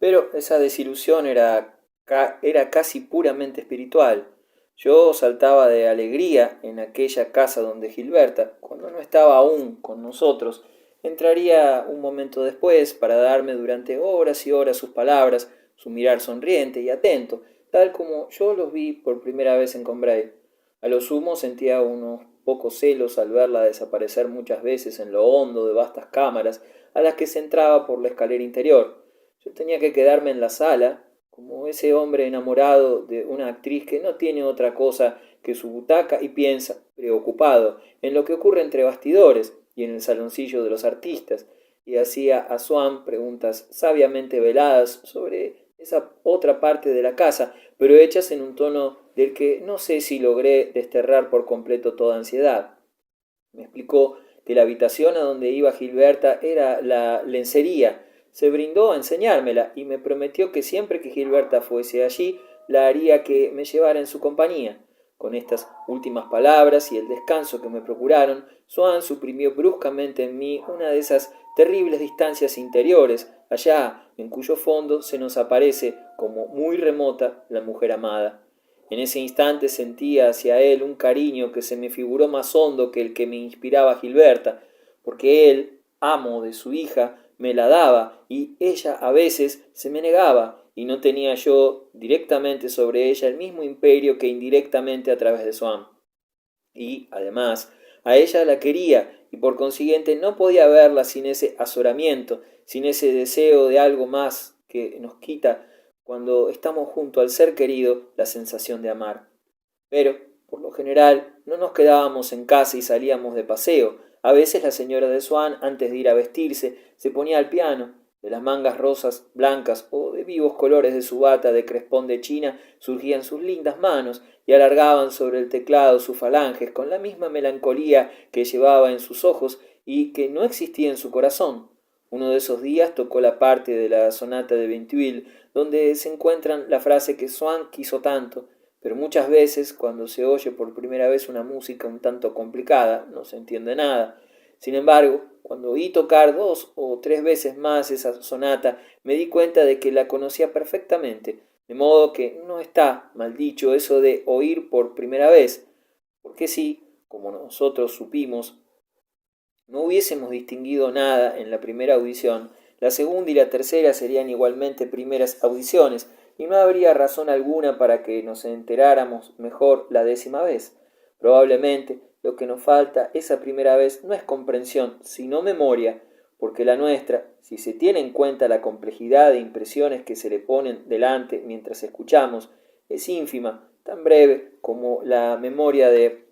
Pero esa desilusión era casi puramente espiritual. Yo saltaba de alegría en aquella casa donde Gilberta, cuando no estaba aún con nosotros, entraría un momento después para darme durante horas y horas sus palabras, su mirar sonriente y atento, tal como yo los vi por primera vez en Combray. A lo sumo sentía unos pocos celos al verla desaparecer muchas veces en lo hondo de vastas cámaras a las que se entraba por la escalera interior. Yo tenía que quedarme en la sala, como ese hombre enamorado de una actriz que no tiene otra cosa que su butaca y piensa, preocupado, en lo que ocurre entre bastidores y en el saloncillo de los artistas, y hacía a Swann preguntas sabiamente veladas sobre esa otra parte de la casa, pero hechas en un tono del que no sé si logré desterrar por completo toda ansiedad. Me explicó que la habitación a donde iba Gilberta era la lencería. Se brindó a enseñármela y me prometió que siempre que Gilberta fuese allí, la haría que me llevara en su compañía. Con estas últimas palabras y el descanso que me procuraron, Swann suprimió bruscamente en mí una de esas terribles distancias interiores, allá en cuyo fondo se nos aparece como muy remota la mujer amada. En ese instante sentía hacia él un cariño que se me figuró más hondo que el que me inspiraba Gilberta, porque él, amo de su hija, me la daba y ella a veces se me negaba, y no tenía yo directamente sobre ella el mismo imperio que indirectamente a través de Swann. Y, además, a ella la quería, y por consiguiente no podía verla sin ese azoramiento, sin ese deseo de algo más que nos quita cuando estamos junto al ser querido la sensación de amar. Pero, por lo general, no nos quedábamos en casa y salíamos de paseo. A veces la señora de Swann, antes de ir a vestirse, se ponía al piano. De las mangas rosas, blancas o de vivos colores de su bata de crespón de China surgían sus lindas manos y alargaban sobre el teclado sus falanges con la misma melancolía que llevaba en sus ojos y que no existía en su corazón. Uno de esos días tocó la parte de la sonata de Vinteuil, donde se encuentra la frase que Swann quiso tanto, pero muchas veces, cuando se oye por primera vez una música un tanto complicada, no se entiende nada. Sin embargo, cuando oí tocar dos o tres veces más esa sonata, me di cuenta de que la conocía perfectamente, de modo que no está mal dicho eso de oír por primera vez, porque si, como nosotros supimos, no hubiésemos distinguido nada en la primera audición, la segunda y la tercera serían igualmente primeras audiciones, y no habría razón alguna para que nos enteráramos mejor la décima vez. Probablemente lo que nos falta esa primera vez no es comprensión, sino memoria, porque la nuestra, si se tiene en cuenta la complejidad de impresiones que se le ponen delante mientras escuchamos, es ínfima, tan breve como la memoria de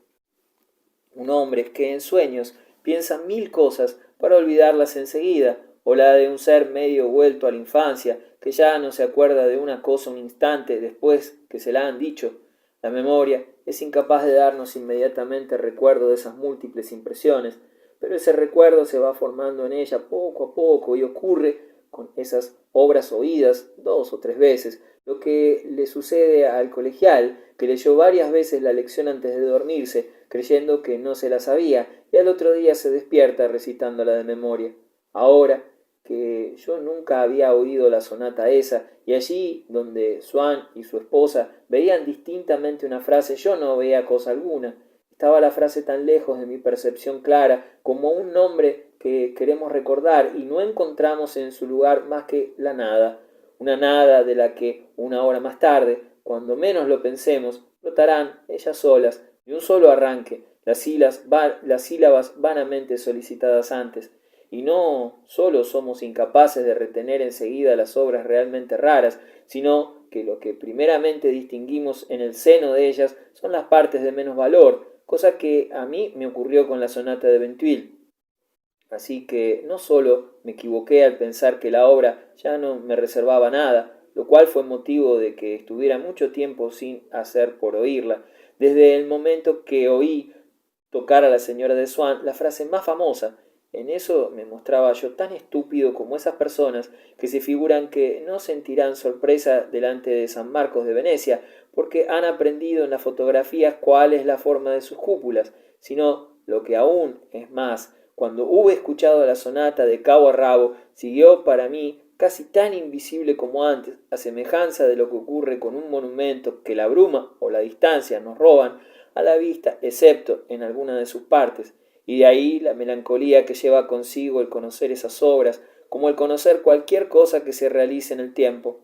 un hombre que en sueños piensa mil cosas para olvidarlas enseguida, o la de un ser medio vuelto a la infancia, que ya no se acuerda de una cosa un instante después que se la han dicho. La memoria es incapaz de darnos inmediatamente recuerdo de esas múltiples impresiones, pero ese recuerdo se va formando en ella poco a poco y ocurre con esas obras oídas dos o tres veces, lo que le sucede al colegial, que leyó varias veces la lección antes de dormirse, creyendo que no se la sabía, y al otro día se despierta recitándola de memoria. Ahora que yo nunca había oído la sonata esa, y allí donde Swann y su esposa veían distintamente una frase, yo no veía cosa alguna. Estaba la frase tan lejos de mi percepción clara como un nombre que queremos recordar y no encontramos en su lugar más que la nada, una nada de la que una hora más tarde, cuando menos lo pensemos, brotarán ellas solas de un solo arranque las sílabas vanamente solicitadas antes, y no sólo somos incapaces de retener enseguida las obras realmente raras, sino que lo que primeramente distinguimos en el seno de ellas son las partes de menos valor, cosa que a mí me ocurrió con la sonata de Vinteuil. Así que no sólo me equivoqué al pensar que la obra ya no me reservaba nada, lo cual fue motivo de que estuviera mucho tiempo sin hacer por oírla, desde el momento que oí tocar a la señora de Swann la frase más famosa. En eso me mostraba yo tan estúpido como esas personas que se figuran que no sentirán sorpresa delante de San Marcos de Venecia, porque han aprendido en las fotografías cuál es la forma de sus cúpulas, sino lo que aún es más, cuando hube escuchado la sonata de cabo a rabo, siguió para mí casi tan invisible como antes, a semejanza de lo que ocurre con un monumento que la bruma o la distancia nos roban a la vista, excepto en alguna de sus partes, y de ahí la melancolía que lleva consigo el conocer esas obras, como el conocer cualquier cosa que se realice en el tiempo.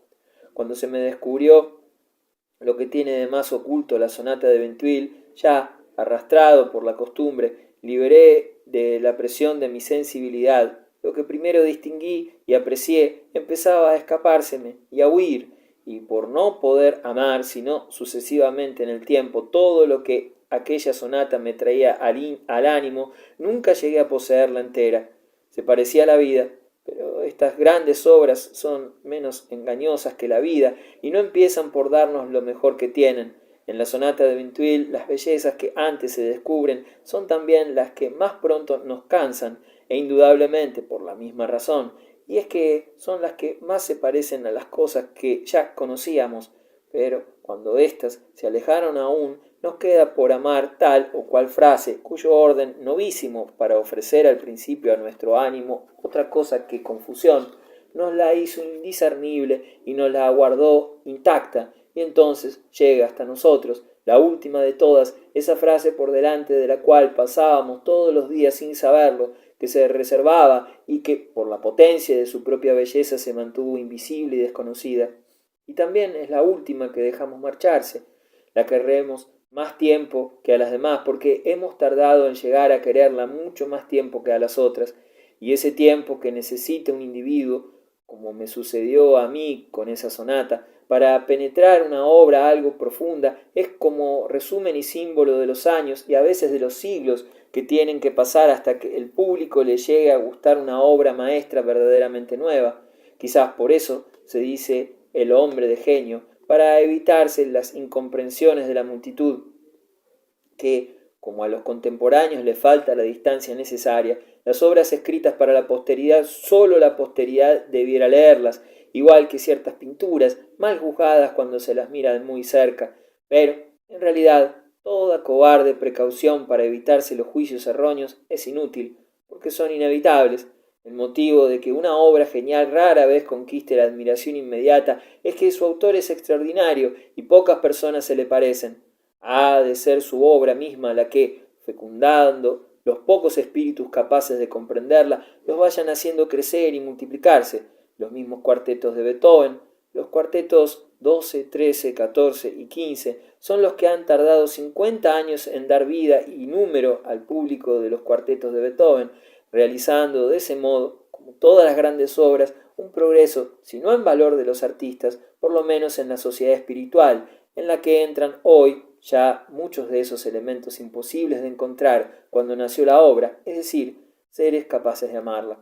Cuando se me descubrió lo que tiene de más oculto la sonata de Ventouil, ya, arrastrado por la costumbre, liberé de la presión de mi sensibilidad. Lo que primero distinguí y aprecié empezaba a escapárseme y a huir, y por no poder amar, sino sucesivamente en el tiempo, todo lo que aquella sonata me traía al ánimo, nunca llegué a poseerla entera. Se parecía a la vida, pero estas grandes obras son menos engañosas que la vida y no empiezan por darnos lo mejor que tienen. En la sonata de Ventouil, las bellezas que antes se descubren son también las que más pronto nos cansan, e indudablemente por la misma razón, y es que son las que más se parecen a las cosas que ya conocíamos, pero cuando éstas se alejaron aún, nos queda por amar tal o cual frase, cuyo orden novísimo para ofrecer al principio a nuestro ánimo otra cosa que confusión, nos la hizo indiscernible y nos la aguardó intacta, y entonces llega hasta nosotros, la última de todas, esa frase por delante de la cual pasábamos todos los días sin saberlo, que se reservaba y que, por la potencia de su propia belleza, se mantuvo invisible y desconocida. Y también es la última que dejamos marcharse, la querremos más tiempo que a las demás, porque hemos tardado en llegar a quererla mucho más tiempo que a las otras, y ese tiempo que necesita un individuo, como me sucedió a mí con esa sonata, para penetrar una obra algo profunda, es como resumen y símbolo de los años y a veces de los siglos que tienen que pasar hasta que el público le llegue a gustar una obra maestra verdaderamente nueva. Quizás por eso se dice el hombre de genio, para evitarse las incomprensiones de la multitud, que, como a los contemporáneos les falta la distancia necesaria, las obras escritas para la posteridad, sólo la posteridad debiera leerlas, igual que ciertas pinturas, mal juzgadas cuando se las mira de muy cerca, pero, en realidad, toda cobarde precaución para evitarse los juicios erróneos es inútil, porque son inevitables. El motivo de que una obra genial rara vez conquiste la admiración inmediata es que su autor es extraordinario y pocas personas se le parecen. Ha de ser su obra misma la que, fecundando los pocos espíritus capaces de comprenderla, los vayan haciendo crecer y multiplicarse. Los mismos cuartetos de Beethoven, los cuartetos 12, 13, 14 y 15, son los que han tardado 50 años en dar vida y número al público de los cuartetos de Beethoven, realizando de ese modo, como todas las grandes obras, un progreso, si no en valor de los artistas, por lo menos en la sociedad espiritual, en la que entran hoy ya muchos de esos elementos imposibles de encontrar cuando nació la obra, es decir, seres capaces de amarla.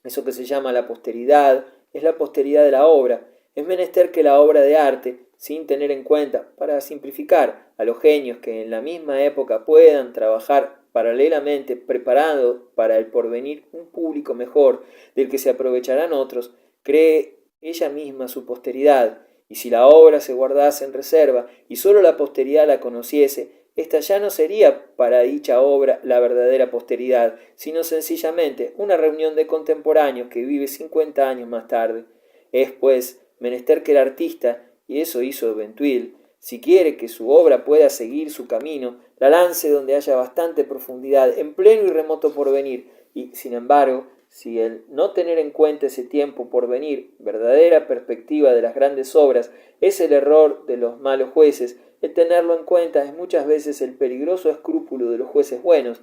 Eso que se llama la posteridad es la posteridad de la obra. Es menester que la obra de arte, sin tener en cuenta, para simplificar, a los genios que en la misma época puedan trabajar paralelamente preparando para el porvenir un público mejor del que se aprovecharán otros, cree ella misma su posteridad, y si la obra se guardase en reserva y sólo la posteridad la conociese, esta ya no sería para dicha obra la verdadera posteridad, sino sencillamente una reunión de contemporáneos que vive 50 años más tarde. Es, pues, menester que el artista, y eso hizo Ventouil, si quiere que su obra pueda seguir su camino, la lance donde haya bastante profundidad, en pleno y remoto porvenir, y, sin embargo, si el no tener en cuenta ese tiempo por venir, verdadera perspectiva de las grandes obras, es el error de los malos jueces, el tenerlo en cuenta es muchas veces el peligroso escrúpulo de los jueces buenos.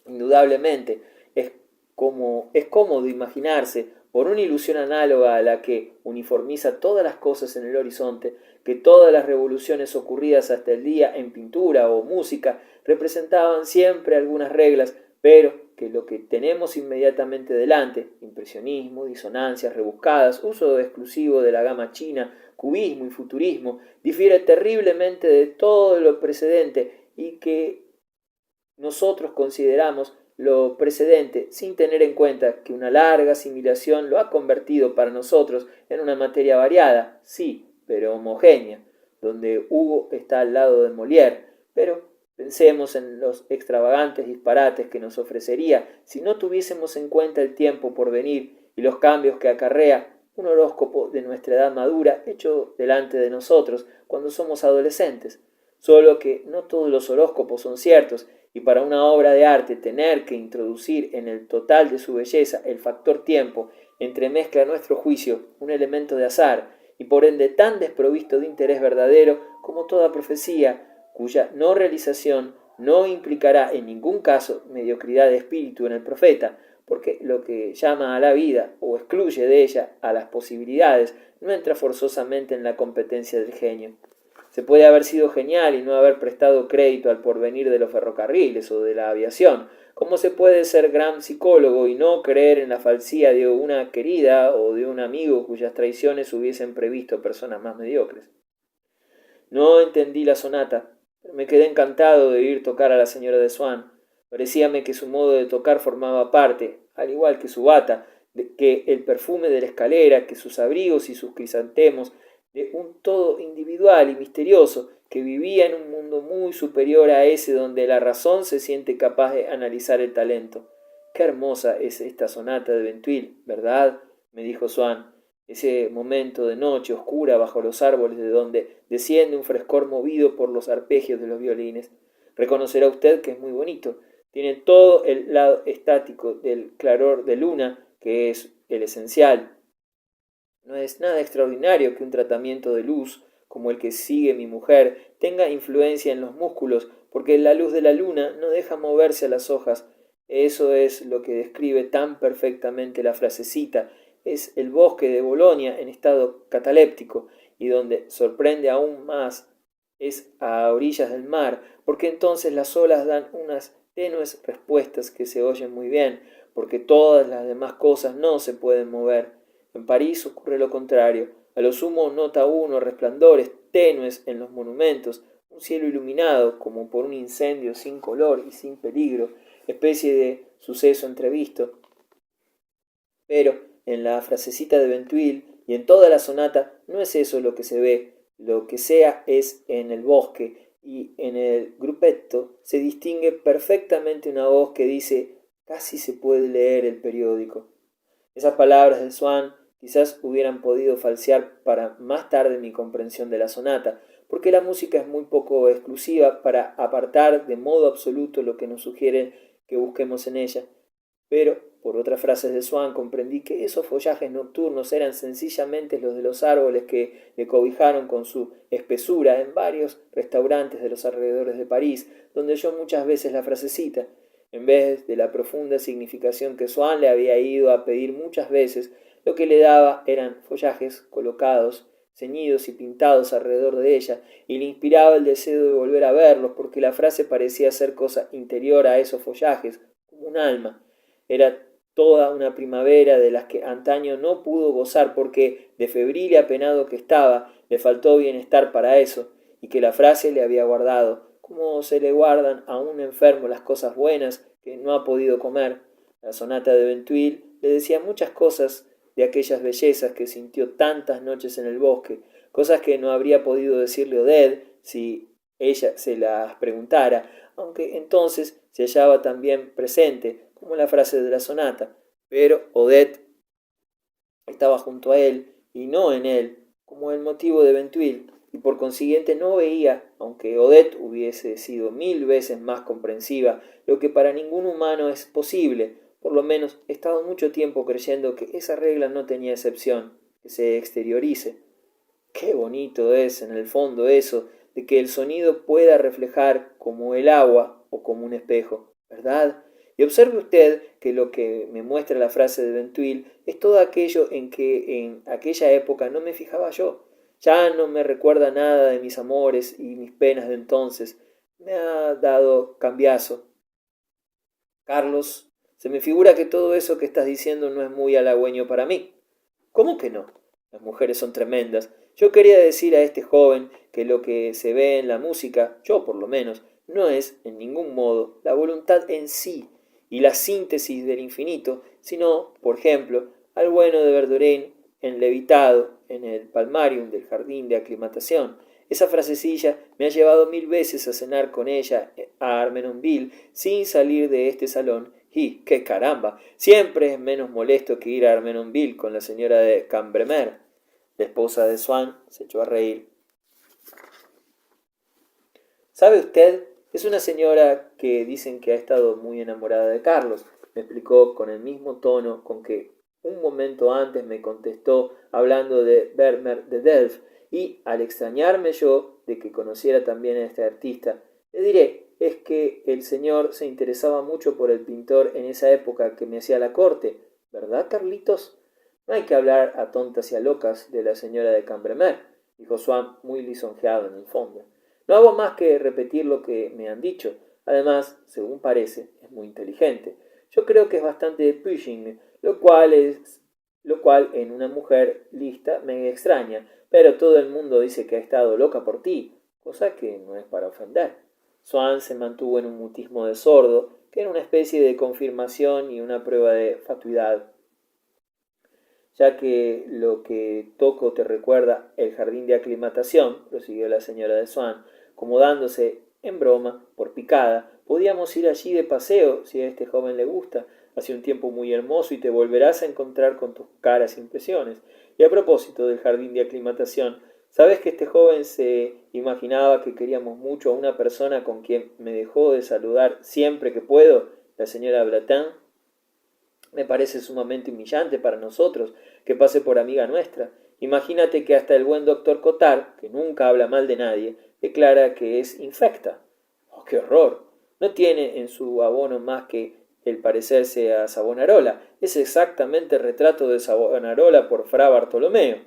Indudablemente, es cómodo imaginarse, por una ilusión análoga a la que uniformiza todas las cosas en el horizonte, que todas las revoluciones ocurridas hasta el día en pintura o música representaban siempre algunas reglas, pero que lo que tenemos inmediatamente delante, impresionismo, disonancias rebuscadas, uso exclusivo de la gama china, cubismo y futurismo, difiere terriblemente de todo lo precedente y que nosotros consideramos lo precedente sin tener en cuenta que una larga asimilación lo ha convertido para nosotros en una materia variada, sí, pero homogénea, donde Hugo está al lado de Molière, pero pensemos en los extravagantes disparates que nos ofrecería si no tuviésemos en cuenta el tiempo por venir y los cambios que acarrea un horóscopo de nuestra edad madura hecho delante de nosotros cuando somos adolescentes. Solo que no todos los horóscopos son ciertos, y para una obra de arte tener que introducir en el total de su belleza el factor tiempo entremezcla a nuestro juicio un elemento de azar, y por ende tan desprovisto de interés verdadero como toda profecía, cuya no realización no implicará en ningún caso mediocridad de espíritu en el profeta, porque lo que llama a la vida o excluye de ella a las posibilidades no entra forzosamente en la competencia del genio. Se puede haber sido genial y no haber prestado crédito al porvenir de los ferrocarriles o de la aviación, como se puede ser gran psicólogo y no creer en la falsía de una querida o de un amigo cuyas traiciones hubiesen previsto personas más mediocres. No entendí la sonata, pero me quedé encantado de oír tocar a la señora de Swann. Parecíame que su modo de tocar formaba parte, al igual que su bata, que el perfume de la escalera, que sus abrigos y sus crisantemos, de un todo individual y misterioso que vivía en un mundo muy superior a ese donde la razón se siente capaz de analizar el talento. Qué hermosa es esta sonata de Ventouil, ¿verdad?, me dijo Swann. Ese momento de noche oscura bajo los árboles de donde desciende un frescor movido por los arpegios de los violines. Reconocerá usted que es muy bonito. Tiene todo el lado estático del claror de luna, que es el esencial. No es nada extraordinario que un tratamiento de luz, como el que sigue mi mujer, tenga influencia en los músculos, porque la luz de la luna no deja moverse a las hojas. Eso es lo que describe tan perfectamente la frasecita. Es el bosque de Bolonia en estado cataléptico, y donde sorprende aún más es a orillas del mar, porque entonces las olas dan unas tenues respuestas que se oyen muy bien, porque todas las demás cosas no se pueden mover. En París ocurre lo contrario. A lo sumo nota uno resplandores tenues en los monumentos, un cielo iluminado como por un incendio sin color y sin peligro, especie de suceso entrevisto. Pero en la frasecita de Ventouil y en toda la sonata no es eso lo que se ve, lo que sea es en el bosque, y en el gruppetto se distingue perfectamente una voz que dice casi se puede leer el periódico. Esas palabras de Swann quizás hubieran podido falsear para más tarde mi comprensión de la sonata, porque la música es muy poco exclusiva para apartar de modo absoluto lo que nos sugiere que busquemos en ella. Pero, por otras frases de Swann, comprendí que esos follajes nocturnos eran sencillamente los de los árboles que le cobijaron con su espesura en varios restaurantes de los alrededores de París, donde oyó muchas veces la frasecita. En vez de la profunda significación que Swann le había ido a pedir muchas veces, lo que le daba eran follajes colocados, ceñidos y pintados alrededor de ella, y le inspiraba el deseo de volver a verlos, porque la frase parecía ser cosa interior a esos follajes, como un alma. Era toda una primavera de las que antaño no pudo gozar porque, de febril y apenado que estaba, le faltó bienestar para eso, y que la frase le había guardado, como se le guardan a un enfermo las cosas buenas que no ha podido comer. La sonata de Ventouil le decía muchas cosas de aquellas bellezas que sintió tantas noches en el bosque, cosas que no habría podido decirle Odette si ella se las preguntara, aunque entonces se hallaba también presente, como la frase de la sonata. Pero Odette estaba junto a él, y no en él, como el motivo de Ventouil, y por consiguiente no veía, aunque Odette hubiese sido 1000 veces más comprensiva, lo que para ningún humano es posible. Por lo menos he estado mucho tiempo creyendo que esa regla no tenía excepción, que se exteriorice. Qué bonito es, en el fondo, eso de que el sonido pueda reflejar como el agua o como un espejo, ¿verdad? Y observe usted que lo que me muestra la frase de Ventouil es todo aquello en que en aquella época no me fijaba yo. Ya no me recuerda nada de mis amores y mis penas de entonces. Me ha dado cambiazo. Carlos, se me figura que todo eso que estás diciendo no es muy halagüeño para mí. ¿Cómo que no? Las mujeres son tremendas. Yo quería decir a este joven que lo que se ve en la música, yo por lo menos, no es, en ningún modo, la voluntad en sí y la síntesis del infinito, sino, por ejemplo, al bueno de Verdurin en Levitado, en el Palmarium del jardín de aclimatación. Esa frasecilla me ha llevado 1000 veces a cenar con ella a Armenonville sin salir de este salón, Y qué caramba, siempre es menos molesto que ir a Armenonville con la señora de Cambremer. La esposa de Swann se echó a reír. ¿Sabe usted? Es una señora que dicen que ha estado muy enamorada de Carlos, me explicó con el mismo tono con que un momento antes me contestó hablando de Vermeer de Delft, y al extrañarme yo de que conociera también a este artista, le diré, es que el señor se interesaba mucho por el pintor en esa época que me hacía la corte, ¿verdad, Carlitos? No hay que hablar a tontas y a locas de la señora de Cambremer, dijo Swann muy lisonjeado en el fondo. No hago más que repetir lo que me han dicho. Además, según parece, es muy inteligente. Yo creo que es bastante pushing, lo cual en una mujer lista me extraña, pero todo el mundo dice que ha estado loca por ti, cosa que no es para ofender. Swann se mantuvo en un mutismo de sordo, que era una especie de confirmación y una prueba de fatuidad. Ya que lo que toco te recuerda el jardín de aclimatación, prosiguió la señora de Swann, como dándose en broma, por picada, podíamos ir allí de paseo, si a este joven le gusta. Hace un tiempo muy hermoso y te volverás a encontrar con tus caras impresiones. Y a propósito del jardín de aclimatación, ¿sabes que este joven se imaginaba que queríamos mucho a una persona con quien me dejó de saludar siempre que puedo, la señora Blatin? Me parece sumamente humillante para nosotros que pase por amiga nuestra. Imagínate que hasta el buen doctor Cottard, que nunca habla mal de nadie, declara que es infecta. ¡Oh, qué horror! No tiene en su abono más que el parecerse a Savonarola. Es exactamente el retrato de Savonarola por Fra Bartolomeo.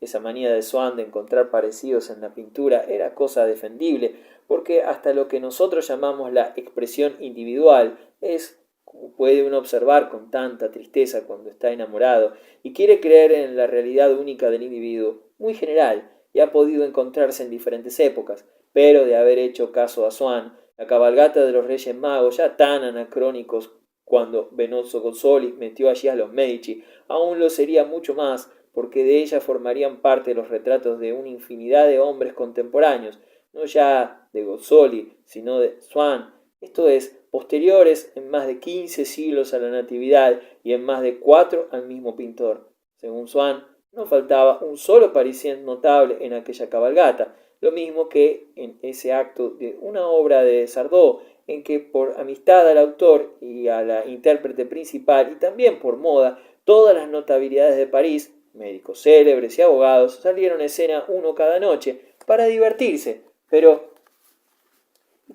Esa manía de Swann de encontrar parecidos en la pintura era cosa defendible, porque hasta lo que nosotros llamamos la expresión individual es, como puede uno observar con tanta tristeza cuando está enamorado y quiere creer en la realidad única del individuo, muy general, y ha podido encontrarse en diferentes épocas, pero de haber hecho caso a Swann, la cabalgata de los Reyes Magos, ya tan anacrónicos cuando Benozzo Gozzoli metió allí a los Medici, aún lo sería mucho más, porque de ella formarían parte los retratos de una infinidad de hombres contemporáneos, no ya de Gozzoli, sino de Swann, esto es, posteriores en más de 15 siglos a la Natividad y en más de 4 al mismo pintor. Según Swann, no faltaba un solo parisien notable en aquella cabalgata, lo mismo que en ese acto de una obra de Sardou, en que por amistad al autor y a la intérprete principal y también por moda, todas las notabilidades de París, médicos célebres y abogados, salieron a escena uno cada noche para divertirse. Pero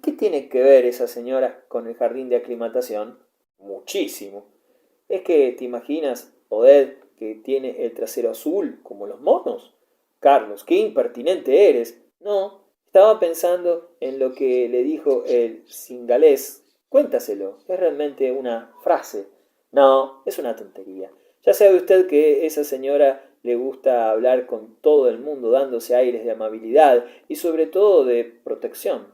¿qué tiene que ver esa señora con el jardín de aclimatación? Muchísimo. ¿Es que te imaginas, Odette, que tiene el trasero azul, como los monos? Carlos, qué impertinente eres. No, estaba pensando en lo que le dijo el singalés. Cuéntaselo, es realmente una frase. No, es una tontería. Ya sabe usted que esa señora le gusta hablar con todo el mundo dándose aires de amabilidad y sobre todo de protección.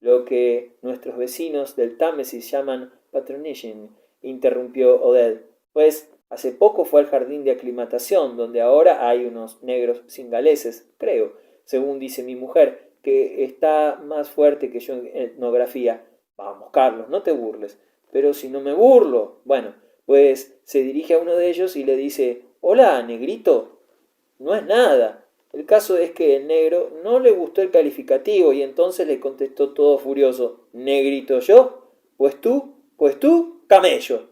Lo que nuestros vecinos del Támesis llaman patronizing, interrumpió Odette, pues hace poco fue al jardín de aclimatación, donde ahora hay unos negros singaleses, creo, según dice mi mujer, que está más fuerte que yo en etnografía. Vamos, Carlos, no te burles. Pero si no me burlo. Bueno, pues se dirige a uno de ellos y le dice, hola, negrito. No es nada. El caso es que el negro no le gustó el calificativo y entonces le contestó todo furioso, ¿negrito yo? Pues tú, camello.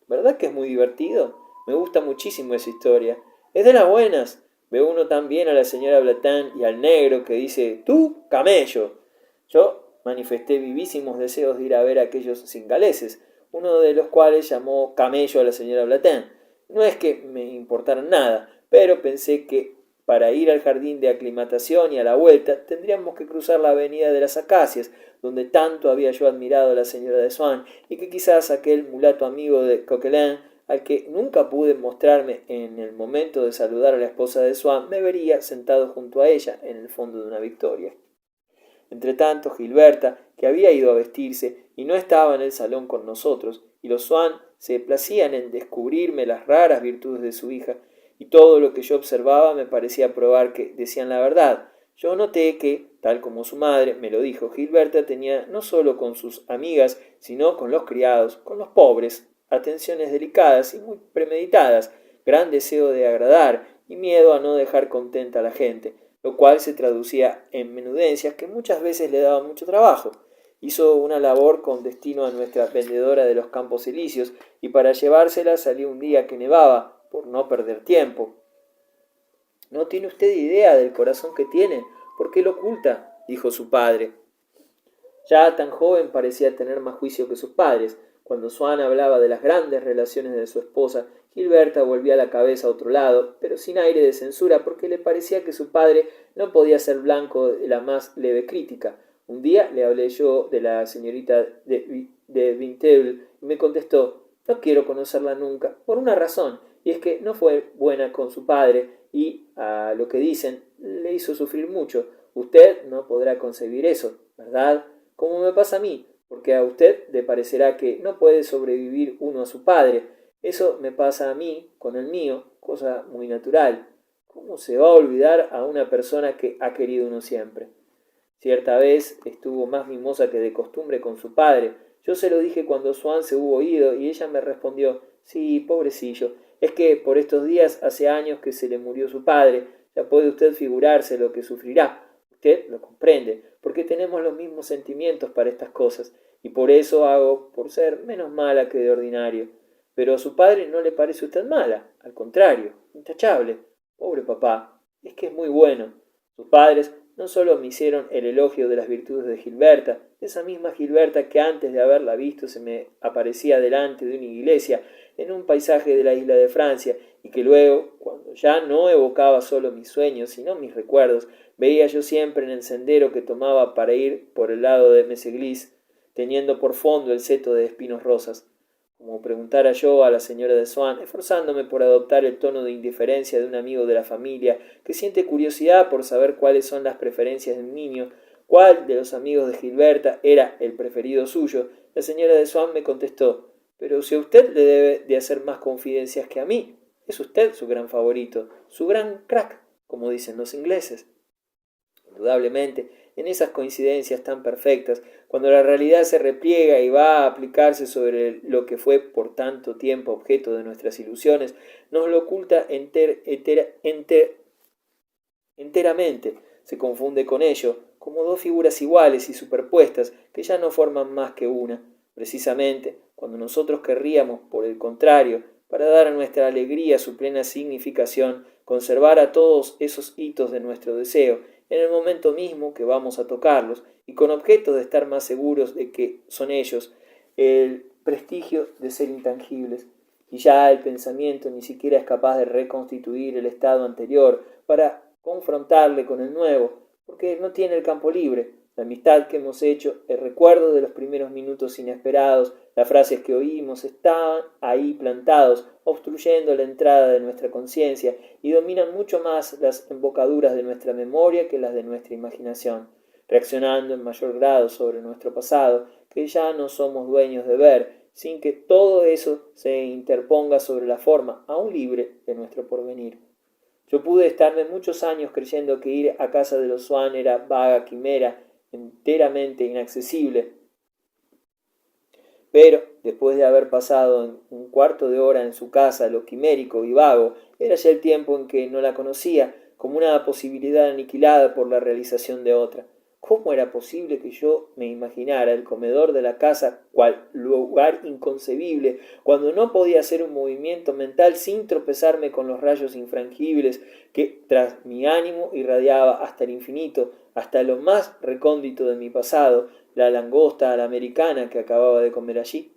¿Verdad que es muy divertido? Me gusta muchísimo esa historia. Es de las buenas. Ve uno también a la señora Blatin y al negro que dice, tú, camello. Yo manifesté vivísimos deseos de ir a ver a aquellos singaleses, uno de los cuales llamó camello a la señora Blatin. No es que me importaran nada, pero pensé que para ir al jardín de aclimatación y a la vuelta tendríamos que cruzar la avenida de las Acacias, donde tanto había yo admirado a la señora de Swann, y que quizás aquel mulato amigo de Coquelin, al que nunca pude mostrarme en el momento de saludar a la esposa de Swann, me vería sentado junto a ella en el fondo de una victoria. Entretanto, Gilberta, que había ido a vestirse y no estaba en el salón con nosotros, y los Swann se placían en descubrirme las raras virtudes de su hija, y todo lo que yo observaba me parecía probar que decían la verdad. Yo noté que, tal como su madre me lo dijo, Gilberta tenía no solo con sus amigas, sino con los criados, con los pobres, atenciones delicadas y muy premeditadas, gran deseo de agradar y miedo a no dejar contenta a la gente, lo cual se traducía en menudencias que muchas veces le daban mucho trabajo. Hizo una labor con destino a nuestra vendedora de los Campos Elíseos y para llevársela salió un día que nevaba, por no perder tiempo. No tiene usted idea del corazón que tiene. ¿Por qué lo oculta? Dijo su padre. Ya tan joven parecía tener más juicio que sus padres. Cuando Swann hablaba de las grandes relaciones de su esposa, Gilberta volvía la cabeza a otro lado, pero sin aire de censura, porque le parecía que su padre no podía ser blanco de la más leve crítica. Un día le hablé yo de la señorita de Vinteuil y me contestó: no quiero conocerla nunca, por una razón, y es que no fue buena con su padre y, a lo que dicen, le hizo sufrir mucho. Usted no podrá concebir eso, ¿verdad? Como me pasa a mí, porque a usted le parecerá que no puede sobrevivir uno a su padre. Eso me pasa a mí con el mío, cosa muy natural. ¿Cómo se va a olvidar a una persona que ha querido uno siempre? Cierta vez estuvo más mimosa que de costumbre con su padre. Yo se lo dije cuando Swann se hubo ido y ella me respondió: sí, pobrecillo, es que por estos días hace años que se le murió su padre. Ya puede usted figurarse lo que sufrirá. Usted lo comprende, porque tenemos los mismos sentimientos para estas cosas, y por eso hago por ser menos mala que de ordinario. Pero a su padre no le parece usted mala, al contrario, intachable. Pobre papá, es que es muy bueno. Sus padres no solo me hicieron el elogio de las virtudes de Gilberta, esa misma Gilberta que antes de haberla visto se me aparecía delante de una iglesia en un paisaje de la isla de Francia, y que luego, cuando ya no evocaba solo mis sueños, sino mis recuerdos, veía yo siempre en el sendero que tomaba para ir por el lado de Messeglis, teniendo por fondo el seto de espinos rosas. Como preguntara yo a la señora de Swann, esforzándome por adoptar el tono de indiferencia de un amigo de la familia que siente curiosidad por saber cuáles son las preferencias de un niño, cuál de los amigos de Gilberta era el preferido suyo, la señora de Swann me contestó: pero si a usted le debe de hacer más confidencias que a mí, es usted su gran favorito, su gran crack, como dicen los ingleses. Indudablemente, en esas coincidencias tan perfectas, cuando la realidad se repliega y va a aplicarse sobre lo que fue por tanto tiempo objeto de nuestras ilusiones, nos lo oculta enteramente, se confunde con ello, como dos figuras iguales y superpuestas que ya no forman más que una. Precisamente, cuando nosotros querríamos, por el contrario, para dar a nuestra alegría su plena significación, conservar a todos esos hitos de nuestro deseo, en el momento mismo que vamos a tocarlos, y con objeto de estar más seguros de que son ellos, el prestigio de ser intangibles, y ya el pensamiento ni siquiera es capaz de reconstituir el estado anterior para confrontarle con el nuevo, porque no tiene el campo libre. La amistad que hemos hecho, el recuerdo de los primeros minutos inesperados, las frases que oímos, estaban ahí plantados, obstruyendo la entrada de nuestra conciencia, y dominan mucho más las embocaduras de nuestra memoria que las de nuestra imaginación, reaccionando en mayor grado sobre nuestro pasado, que ya no somos dueños de ver, sin que todo eso se interponga sobre la forma aún libre de nuestro porvenir. Yo pude estarme muchos años creyendo que ir a casa de los Swann era vaga quimera, enteramente inaccesible, pero después de haber pasado un cuarto de hora en su casa, lo quimérico y vago era ya el tiempo en que no la conocía, como una posibilidad aniquilada por la realización de otra. ¿Cómo era posible que yo me imaginara el comedor de la casa cual lugar inconcebible, cuando no podía hacer un movimiento mental sin tropezarme con los rayos infrangibles que tras mi ánimo irradiaba hasta el infinito, hasta lo más recóndito de mi pasado, la langosta a la americana que acababa de comer allí?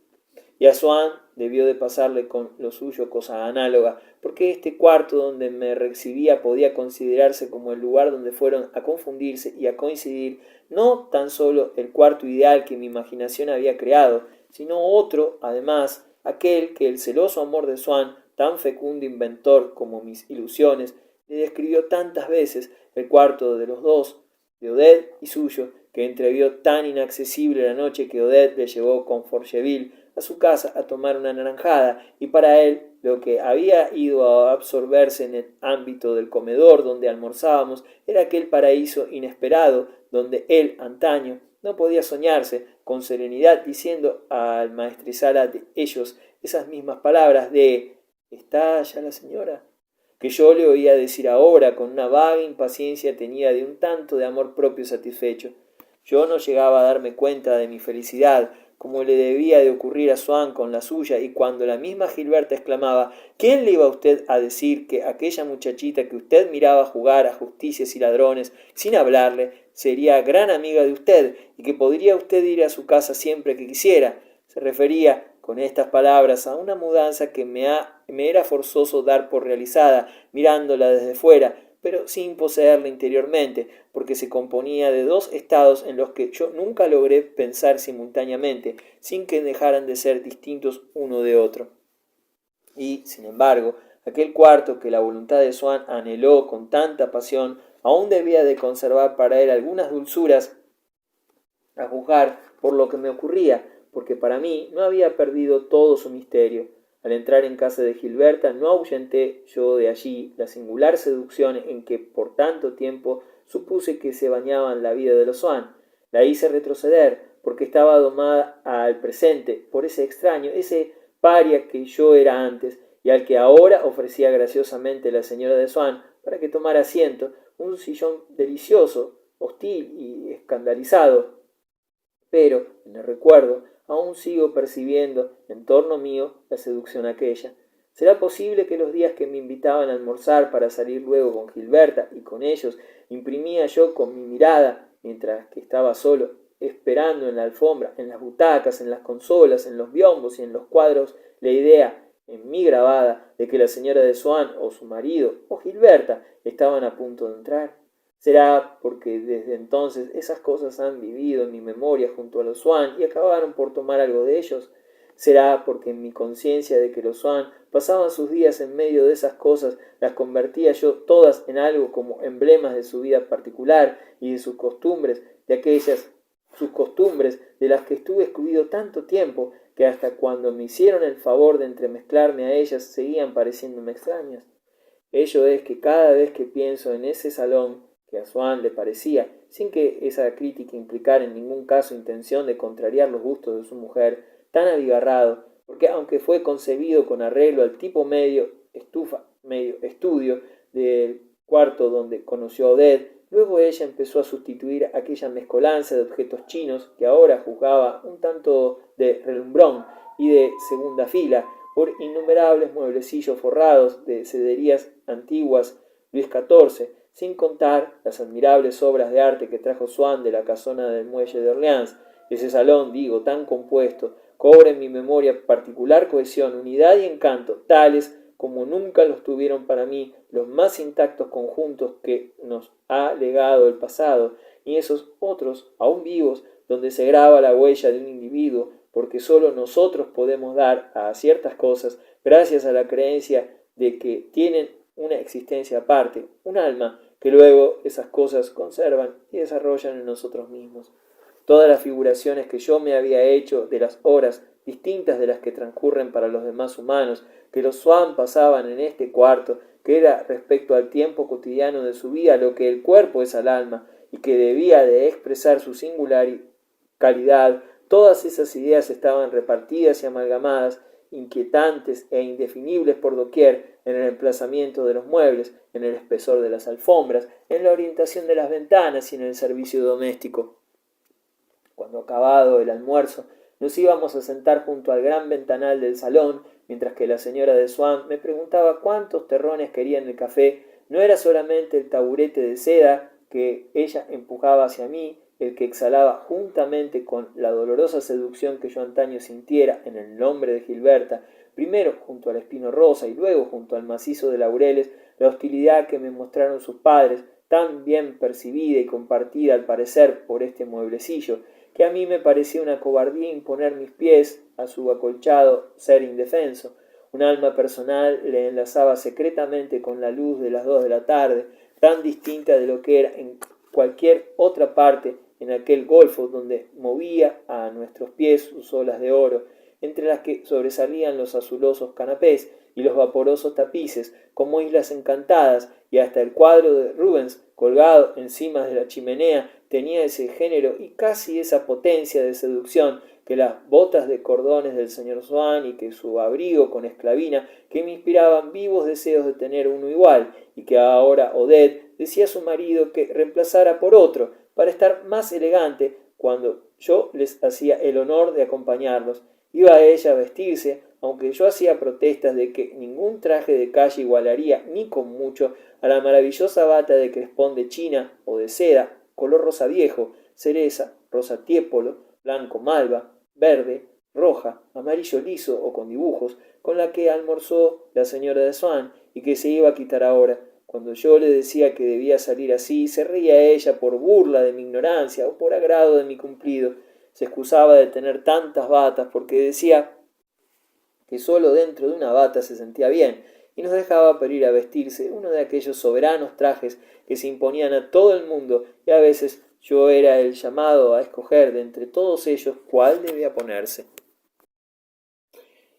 Y a Swann debió de pasarle con lo suyo cosa análoga, porque este cuarto donde me recibía podía considerarse como el lugar donde fueron a confundirse y a coincidir no tan solo el cuarto ideal que mi imaginación había creado, sino otro, además, aquel que el celoso amor de Swann, tan fecundo inventor como mis ilusiones, le describió tantas veces, el cuarto de los dos, de Odette y suyo, que entrevió tan inaccesible la noche que Odette le llevó con Forcheville a su casa a tomar una naranjada, y para él lo que había ido a absorberse en el ámbito del comedor donde almorzábamos era aquel paraíso inesperado donde él, antaño, no podía soñarse, con serenidad diciendo al maestresala de ellos esas mismas palabras de ¿está ya la señora? Que yo le oía decir ahora con una vaga impaciencia tenida de un tanto de amor propio satisfecho. Yo no llegaba a darme cuenta de mi felicidad, como le debía de ocurrir a Swann con la suya, y cuando la misma Gilberta exclamaba ¿quién le iba a usted a decir que aquella muchachita que usted miraba jugar a justicias y ladrones sin hablarle sería gran amiga de usted y que podría usted ir a su casa siempre que quisiera? Se refería con estas palabras a una mudanza que me era forzoso dar por realizada, mirándola desde fuera, pero sin poseerla interiormente, porque se componía de dos estados en los que yo nunca logré pensar simultáneamente, sin que dejaran de ser distintos uno de otro. Y, sin embargo, aquel cuarto que la voluntad de Swann anheló con tanta pasión, aún debía de conservar para él algunas dulzuras, a juzgar por lo que me ocurría, porque para mí no había perdido todo su misterio. Al entrar en casa de Gilberta no ahuyenté yo de allí la singular seducción en que por tanto tiempo supuse que se bañaba en la vida de los Swann. La hice retroceder, porque estaba domada al presente por ese extraño, ese paria que yo era antes, y al que ahora ofrecía graciosamente la señora de Swann para que tomara asiento, un sillón delicioso, hostil y escandalizado. Pero, en el recuerdo, aún sigo percibiendo en torno mío la seducción aquella. ¿Será posible que los días que me invitaban a almorzar para salir luego con Gilberta y con ellos imprimía yo con mi mirada, mientras que estaba solo, esperando en la alfombra, en las butacas, en las consolas, en los biombos y en los cuadros, la idea, en mí grabada, de que la señora de Swann o su marido o Gilberta estaban a punto de entrar? ¿Será porque desde entonces esas cosas han vivido en mi memoria junto a los Swann y acabaron por tomar algo de ellos? ¿Será porque en mi conciencia de que los Swann pasaban sus días en medio de esas cosas las convertía yo todas en algo como emblemas de su vida particular y de sus costumbres, de aquellas sus costumbres de las que estuve excluido tanto tiempo que hasta cuando me hicieron el favor de entremezclarme a ellas seguían pareciéndome extrañas? Ello es que cada vez que pienso en ese salón que a Swann le parecía, sin que esa crítica implicara en ningún caso intención de contrariar los gustos de su mujer, tan abigarrado, porque aunque fue concebido con arreglo al tipo medio estufa, medio estudio del cuarto donde conoció a Odette, luego ella empezó a sustituir aquella mezcolanza de objetos chinos que ahora juzgaba un tanto de relumbrón y de segunda fila, por innumerables mueblecillos forrados de sederías antiguas Luis XIV, sin contar las admirables obras de arte que trajo Swann de la casona del muelle de Orleans. Ese salón, digo, tan compuesto, cobra en mi memoria particular cohesión, unidad y encanto, tales como nunca los tuvieron para mí los más intactos conjuntos que nos ha legado el pasado, y esos otros, aún vivos, donde se graba la huella de un individuo, porque sólo nosotros podemos dar a ciertas cosas, gracias a la creencia de que tienen una existencia aparte, un alma, que luego esas cosas conservan y desarrollan en nosotros mismos. Todas las figuraciones que yo me había hecho de las horas distintas de las que transcurren para los demás humanos, que los Swann pasaban en este cuarto, que era respecto al tiempo cotidiano de su vida lo que el cuerpo es al alma, y que debía de expresar su singular calidad, todas esas ideas estaban repartidas y amalgamadas, inquietantes e indefinibles por doquier, en el emplazamiento de los muebles, en el espesor de las alfombras, en la orientación de las ventanas y en el servicio doméstico. Cuando acabado el almuerzo, nos íbamos a sentar junto al gran ventanal del salón, mientras que la señora de Swann me preguntaba cuántos terrones quería en el café. No era solamente el taburete de seda que ella empujaba hacia mí, el que exhalaba juntamente con la dolorosa seducción que yo antaño sintiera en el nombre de Gilberta, primero junto al espino rosa y luego junto al macizo de laureles, la hostilidad que me mostraron sus padres, tan bien percibida y compartida al parecer por este mueblecillo, que a mí me parecía una cobardía imponer mis pies a su acolchado ser indefenso. Un alma personal le enlazaba secretamente con la luz de las 2 de la tarde, tan distinta de lo que era en cualquier otra parte en aquel golfo donde movía a nuestros pies sus olas de oro, entre las que sobresalían los azulosos canapés y los vaporosos tapices, como islas encantadas, y hasta el cuadro de Rubens, colgado encima de la chimenea, tenía ese género y casi esa potencia de seducción que las botas de cordones del señor Swann y que su abrigo con esclavina, que me inspiraban vivos deseos de tener uno igual, y que ahora Odette decía a su marido que reemplazara por otro, para estar más elegante, cuando yo les hacía el honor de acompañarlos. Iba ella a vestirse, aunque yo hacía protestas de que ningún traje de calle igualaría, ni con mucho, a la maravillosa bata de crespón de China o de seda, color rosa viejo, cereza, rosa tiépolo, blanco malva, verde, roja, amarillo liso o con dibujos, con la que almorzó la señora de Swann y que se iba a quitar ahora. Cuando yo le decía que debía salir así, se reía ella por burla de mi ignorancia o por agrado de mi cumplido. Se excusaba de tener tantas batas porque decía que sólo dentro de una bata se sentía bien, y nos dejaba para ir a vestirse uno de aquellos soberanos trajes que se imponían a todo el mundo, y a veces yo era el llamado a escoger de entre todos ellos cuál debía ponerse.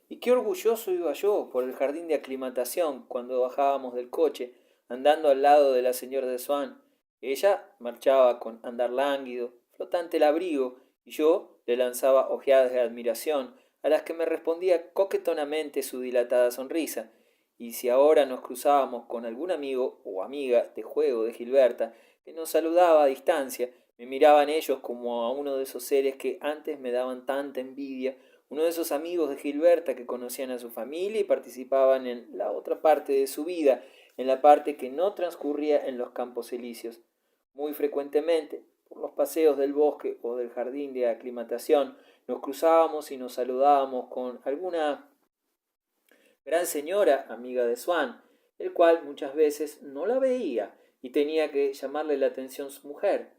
Y qué orgulloso iba yo por el jardín de aclimatación cuando bajábamos del coche, andando al lado de la señora de Swann. Ella marchaba con andar lánguido, flotante el abrigo, y yo le lanzaba ojeadas de admiración, a las que me respondía coquetonamente su dilatada sonrisa. Y si ahora nos cruzábamos con algún amigo o amiga de juego de Gilberta, que nos saludaba a distancia, me miraban ellos como a uno de esos seres que antes me daban tanta envidia, uno de esos amigos de Gilberta que conocían a su familia y participaban en la otra parte de su vida, en la parte que no transcurría en los campos elíseos. Muy frecuentemente, por los paseos del bosque o del jardín de aclimatación, nos cruzábamos y nos saludábamos con alguna gran señora amiga de Swann, el cual muchas veces no la veía y tenía que llamarle la atención su mujer.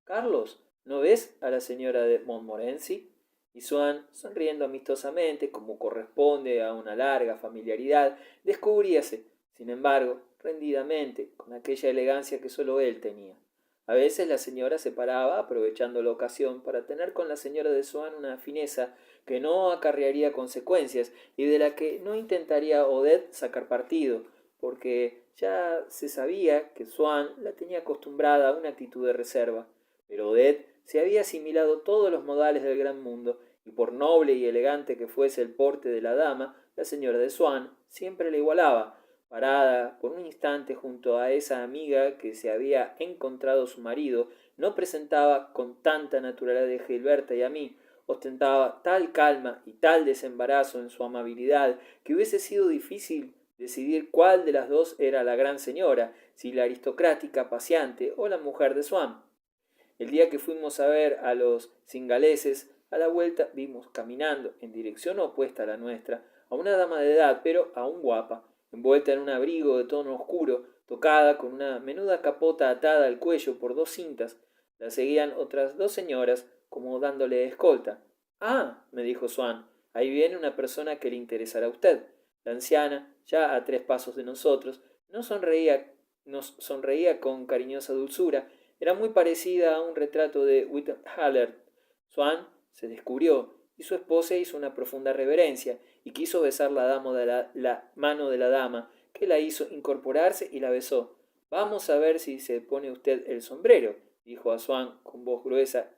Carlos, ¿no ves a la señora de Montmorency? Y Swann, sonriendo amistosamente, como corresponde a una larga familiaridad, descubríase, sin embargo, rendidamente, con aquella elegancia que sólo él tenía. A veces la señora se paraba, aprovechando la ocasión, para tener con la señora de Swann una fineza que no acarrearía consecuencias y de la que no intentaría Odette sacar partido, porque ya se sabía que Swann la tenía acostumbrada a una actitud de reserva. Pero Odette se había asimilado todos los modales del gran mundo, y por noble y elegante que fuese el porte de la dama, la señora de Swann siempre la igualaba. Parada por un instante junto a esa amiga que se había encontrado su marido, no presentaba con tanta naturalidad a Gilberta y a mí, ostentaba tal calma y tal desembarazo en su amabilidad que hubiese sido difícil decidir cuál de las dos era la gran señora, si la aristocrática paseante o la mujer de Swann. El día que fuimos a ver a los cingaleses, a la vuelta vimos caminando en dirección opuesta a la nuestra a una dama de edad, pero aún guapa, envuelta en un abrigo de tono oscuro, tocada con una menuda capota atada al cuello por dos cintas. La seguían otras dos señoras, como dándole escolta. Ah, me dijo Swann, ahí viene una persona que le interesará a usted. La anciana, ya a 3 pasos de nosotros, nos sonreía con cariñosa dulzura. Era muy parecida a un retrato de Whithaller. Swann se descubrió y su esposa hizo una profunda reverencia y quiso besar la mano de la dama, que la hizo incorporarse y la besó. Vamos a ver si se pone usted el sombrero, dijo a Swann con voz gruesa,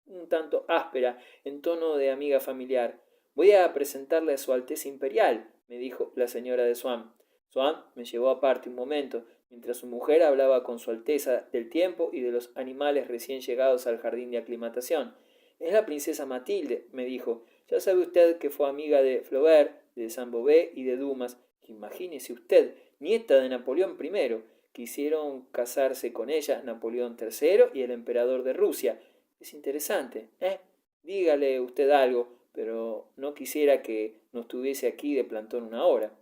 un tanto áspera, en tono de amiga familiar. Voy a presentarle a su Alteza Imperial, me dijo la señora de Swann. Swann me llevó aparte un momento, mientras su mujer hablaba con su Alteza del tiempo y de los animales recién llegados al jardín de aclimatación. Es la princesa Matilde, me dijo. Ya sabe usted que fue amiga de Flaubert, de Saint-Beuve y de Dumas. Imagínese usted, nieta de Napoleón I. Quisieron casarse con ella Napoleón III y el emperador de Rusia. Es interesante, ¿eh? Dígale usted algo, pero no quisiera que no estuviese aquí de plantón una hora.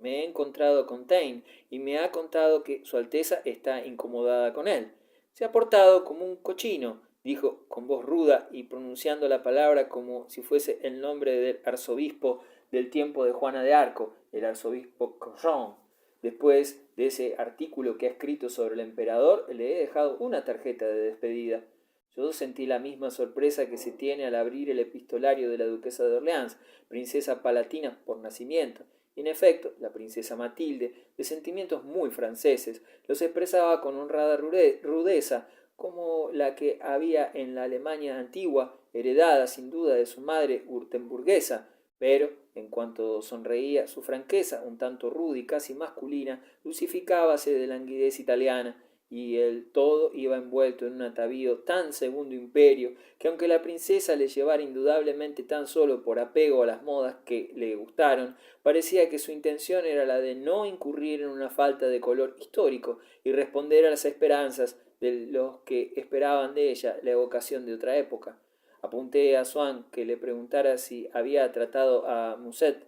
Me he encontrado con Taine y me ha contado que Su Alteza está incomodada con él. Se ha portado como un cochino, dijo con voz ruda y pronunciando la palabra como si fuese el nombre del arzobispo del tiempo de Juana de Arco, el arzobispo Corron. Después de ese artículo que ha escrito sobre el emperador, le he dejado una tarjeta de despedida. Yo sentí la misma sorpresa que se tiene al abrir el epistolario de la duquesa de Orleans, princesa palatina por nacimiento. Y en efecto, la princesa Matilde, de sentimientos muy franceses, los expresaba con honrada rudeza, como la que había en la Alemania antigua, heredada sin duda de su madre wurtemburguesa, pero en cuanto sonreía, su franqueza, un tanto ruda y casi masculina, lucificábase de languidez italiana, y el todo iba envuelto en un atavío tan segundo imperio, que aunque la princesa le llevara indudablemente tan solo por apego a las modas que le gustaron, parecía que su intención era la de no incurrir en una falta de color histórico y responder a las esperanzas de los que esperaban de ella la evocación de otra época. Apunté a Swann que le preguntara si había tratado a Musset.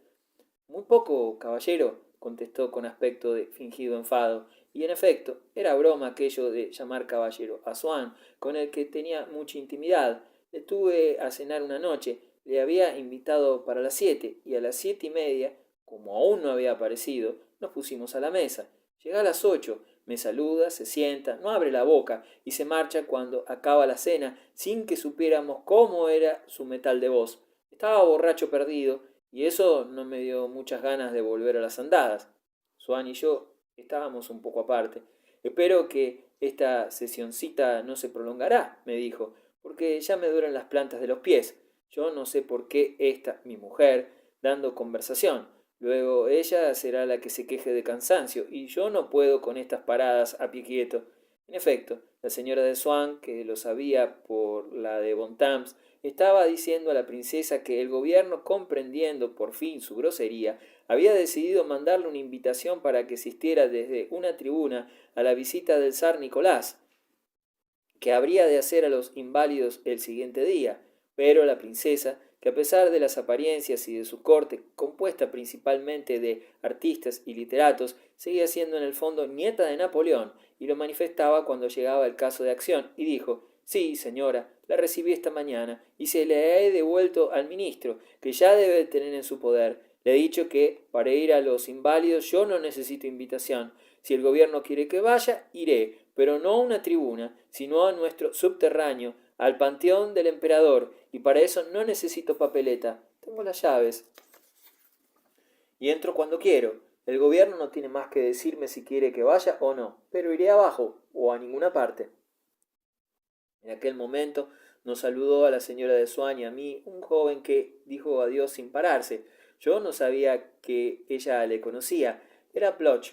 Muy poco, caballero, contestó con aspecto de fingido enfado, y en efecto, era broma aquello de llamar caballero a Swann, con el que tenía mucha intimidad. Le tuve a cenar una noche, le había invitado para las 7, y a las 7:30, como aún no había aparecido, nos pusimos a la mesa. Llega a las 8, me saluda, se sienta, no abre la boca, y se marcha cuando acaba la cena, sin que supiéramos cómo era su metal de voz. Estaba borracho perdido, y eso no me dio muchas ganas de volver a las andadas. Swann y yo estábamos un poco aparte. Espero que esta sesioncita no se prolongará, me dijo, porque ya me duelen las plantas de los pies. Yo no sé por qué esta, mi mujer, dando conversación. Luego ella será la que se queje de cansancio, y yo no puedo con estas paradas a pie quieto. En efecto, la señora de Swann, que lo sabía por la de Bontemps, estaba diciendo a la princesa que el gobierno, comprendiendo por fin su grosería, había decidido mandarle una invitación para que asistiera desde una tribuna a la visita del zar Nicolás, que habría de hacer a los inválidos el siguiente día, pero la princesa, que a pesar de las apariencias y de su corte, compuesta principalmente de artistas y literatos, seguía siendo en el fondo nieta de Napoleón, y lo manifestaba cuando llegaba el caso de acción, y dijo: sí, señora, la recibí esta mañana, y se la he devuelto al ministro, que ya debe tener en su poder. Le he dicho que, para ir a los inválidos, yo no necesito invitación. Si el gobierno quiere que vaya, iré, pero no a una tribuna, sino a nuestro subterráneo, al panteón del emperador, y para eso no necesito papeleta. Tengo las llaves. Y entro cuando quiero. El gobierno no tiene más que decirme si quiere que vaya o no, pero iré abajo o a ninguna parte. En aquel momento nos saludó a la señora de Swann y a mí un joven que dijo adiós sin pararse. Yo no sabía que ella le conocía. Era Bloch.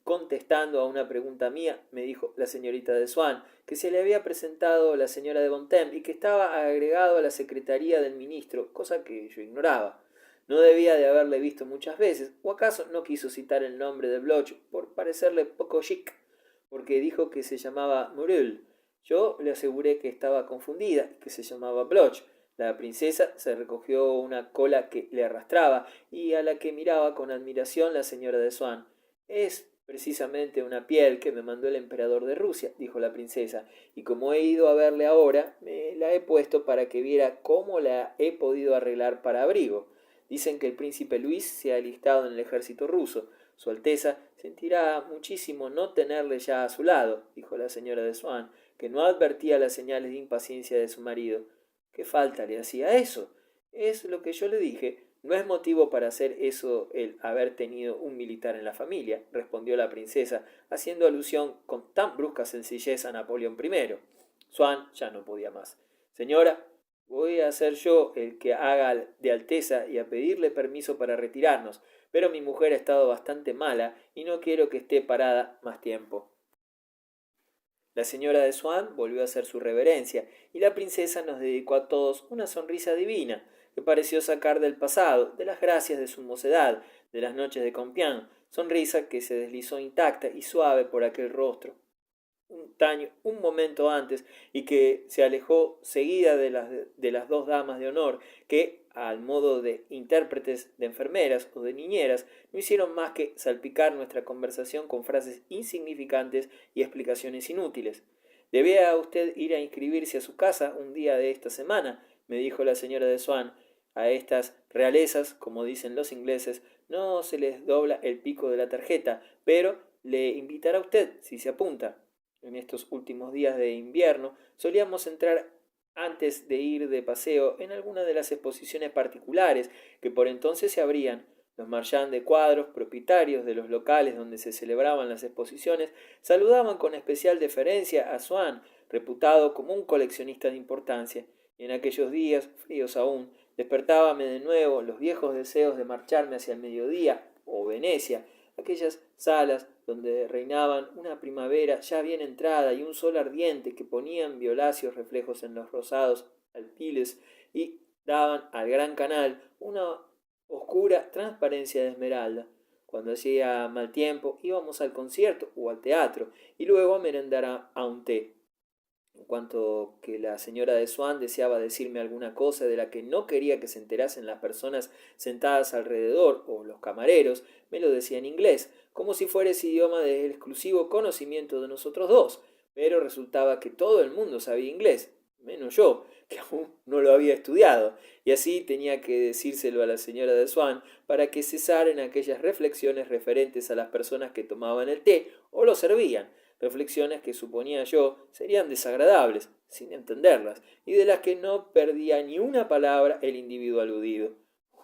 Contestando a una pregunta mía, me dijo la señorita de Swann que se le había presentado la señora de Bontemps y que estaba agregado a la secretaría del ministro, cosa que yo ignoraba. No debía de haberle visto muchas veces, o acaso no quiso citar el nombre de Bloch por parecerle poco chic, porque dijo que se llamaba Morel. Yo le aseguré que estaba confundida y que se llamaba Bloch. La princesa se recogió una cola que le arrastraba y a la que miraba con admiración la señora de Swann. Es precisamente una piel que me mandó el emperador de Rusia, dijo la princesa, y como he ido a verle ahora, me la he puesto para que viera cómo la he podido arreglar para abrigo. Dicen que el príncipe Luis se ha alistado en el ejército ruso. Su Alteza sentirá muchísimo no tenerle ya a su lado, dijo la señora de Swann, que no advertía las señales de impaciencia de su marido. ¿Qué falta le hacía eso? Es lo que yo le dije. No es motivo para hacer eso el haber tenido un militar en la familia, respondió la princesa, haciendo alusión con tan brusca sencillez a Napoleón I. Swann ya no podía más. Señora, voy a ser yo el que haga de Alteza y a pedirle permiso para retirarnos, pero mi mujer ha estado bastante mala y no quiero que esté parada más tiempo. La señora de Swann volvió a hacer su reverencia, y la princesa nos dedicó a todos una sonrisa divina, que pareció sacar del pasado, de las gracias de su mocedad, de las noches de Compiègne, sonrisa que se deslizó intacta y suave por aquel rostro, un taño un momento antes, y que se alejó seguida de las dos damas de honor, que, al modo de intérpretes de enfermeras o de niñeras, no hicieron más que salpicar nuestra conversación con frases insignificantes y explicaciones inútiles. Debía usted ir a inscribirse a su casa un día de esta semana, me dijo la señora de Swann. A estas realezas, como dicen los ingleses, no se les dobla el pico de la tarjeta, pero le invitará usted si se apunta. En estos últimos días de invierno solíamos entrar antes de ir de paseo en alguna de las exposiciones particulares que por entonces se abrían. Los marchands de cuadros, propietarios de los locales donde se celebraban las exposiciones, saludaban con especial deferencia a Swann, reputado como un coleccionista de importancia. Y en aquellos días, fríos aún, despertábame de nuevo los viejos deseos de marcharme hacia el mediodía o Venecia, aquellas salas donde reinaban una primavera ya bien entrada y un sol ardiente que ponían violáceos reflejos en los rosados alpiles y daban al gran canal una oscura transparencia de esmeralda. Cuando hacía mal tiempo íbamos al concierto o al teatro y luego a merendar a un té. En cuanto que la señora de Swann deseaba decirme alguna cosa de la que no quería que se enterasen las personas sentadas alrededor o los camareros, me lo decía en inglés, como si fuera ese idioma de exclusivo conocimiento de nosotros dos, pero resultaba que todo el mundo sabía inglés, menos yo, que aún no lo había estudiado, y así tenía que decírselo a la señora de Swann para que cesaran aquellas reflexiones referentes a las personas que tomaban el té o lo servían, reflexiones que suponía yo serían desagradables, sin entenderlas, y de las que no perdía ni una palabra el individuo aludido.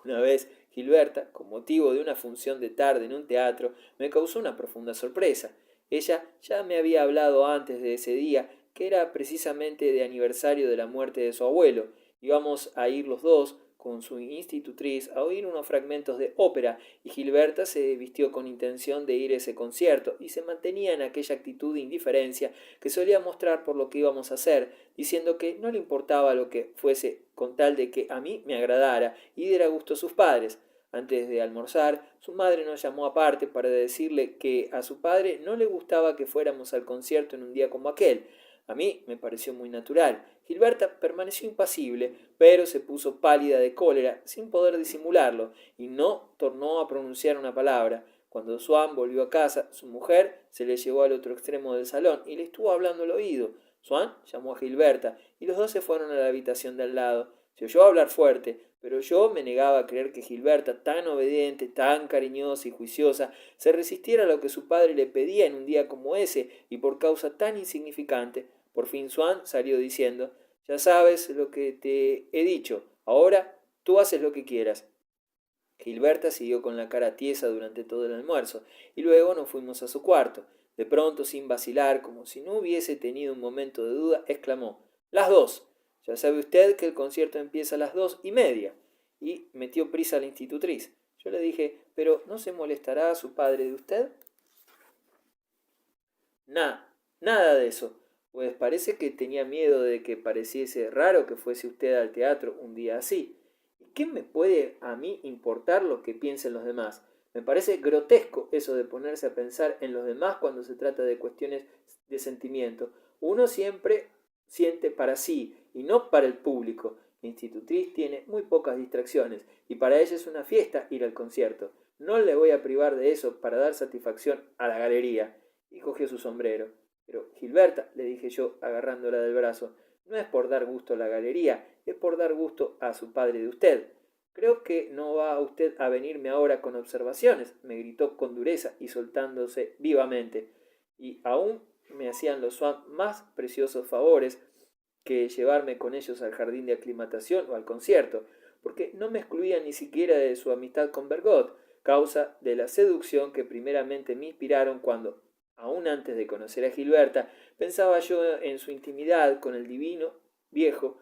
Una vez Gilberta, con motivo de una función de tarde en un teatro, me causó una profunda sorpresa. Ella ya me había hablado antes de ese día, que era precisamente de aniversario de la muerte de su abuelo. Íbamos a ir los dos con su institutriz a oír unos fragmentos de ópera y Gilberta se vistió con intención de ir a ese concierto y se mantenía en aquella actitud de indiferencia que solía mostrar por lo que íbamos a hacer, diciendo que no le importaba lo que fuese con tal de que a mí me agradara y diera gusto a sus padres. Antes de almorzar, su madre nos llamó aparte para decirle que a su padre no le gustaba que fuéramos al concierto en un día como aquel. A mí me pareció muy natural. Gilberta permaneció impasible, pero se puso pálida de cólera, sin poder disimularlo, y no tornó a pronunciar una palabra. Cuando Swann volvió a casa, su mujer se le llevó al otro extremo del salón y le estuvo hablando al oído. Swann llamó a Gilberta, y los dos se fueron a la habitación de al lado. Se oyó hablar fuerte, pero yo me negaba a creer que Gilberta, tan obediente, tan cariñosa y juiciosa, se resistiera a lo que su padre le pedía en un día como ese y por causa tan insignificante. Por fin Swann salió diciendo: «Ya sabes lo que te he dicho. Ahora tú haces lo que quieras». Gilberta siguió con la cara tiesa durante todo el almuerzo, y luego nos fuimos a su cuarto. De pronto, sin vacilar, como si no hubiese tenido un momento de duda, exclamó: «Las dos. Ya sabe usted que el concierto empieza a las 2:30». Y metió prisa a la institutriz. Yo le dije: «¿Pero no se molestará su padre de usted?». Nada de eso, pues parece que tenía miedo de que pareciese raro que fuese usted al teatro un día así. ¿Y qué me puede a mí importar lo que piensen los demás? Me parece grotesco eso de ponerse a pensar en los demás cuando se trata de cuestiones de sentimiento. Uno siempre siente para sí y no para el público. La institutriz tiene muy pocas distracciones y para ella es una fiesta ir al concierto. No le voy a privar de eso para dar satisfacción a la galería. Y cogió su sombrero. «Pero, Gilberta», le dije yo, agarrándola del brazo, «no es por dar gusto a la galería, es por dar gusto a su padre de usted». «Creo que no va usted a venirme ahora con observaciones», me gritó con dureza y soltándose vivamente. Y aún me hacían los Swann más preciosos favores que llevarme con ellos al jardín de aclimatación o al concierto, porque no me excluían ni siquiera de su amistad con Bergot, causa de la seducción que primeramente me inspiraron cuando, aún antes de conocer a Gilberta, pensaba yo en su intimidad con el divino viejo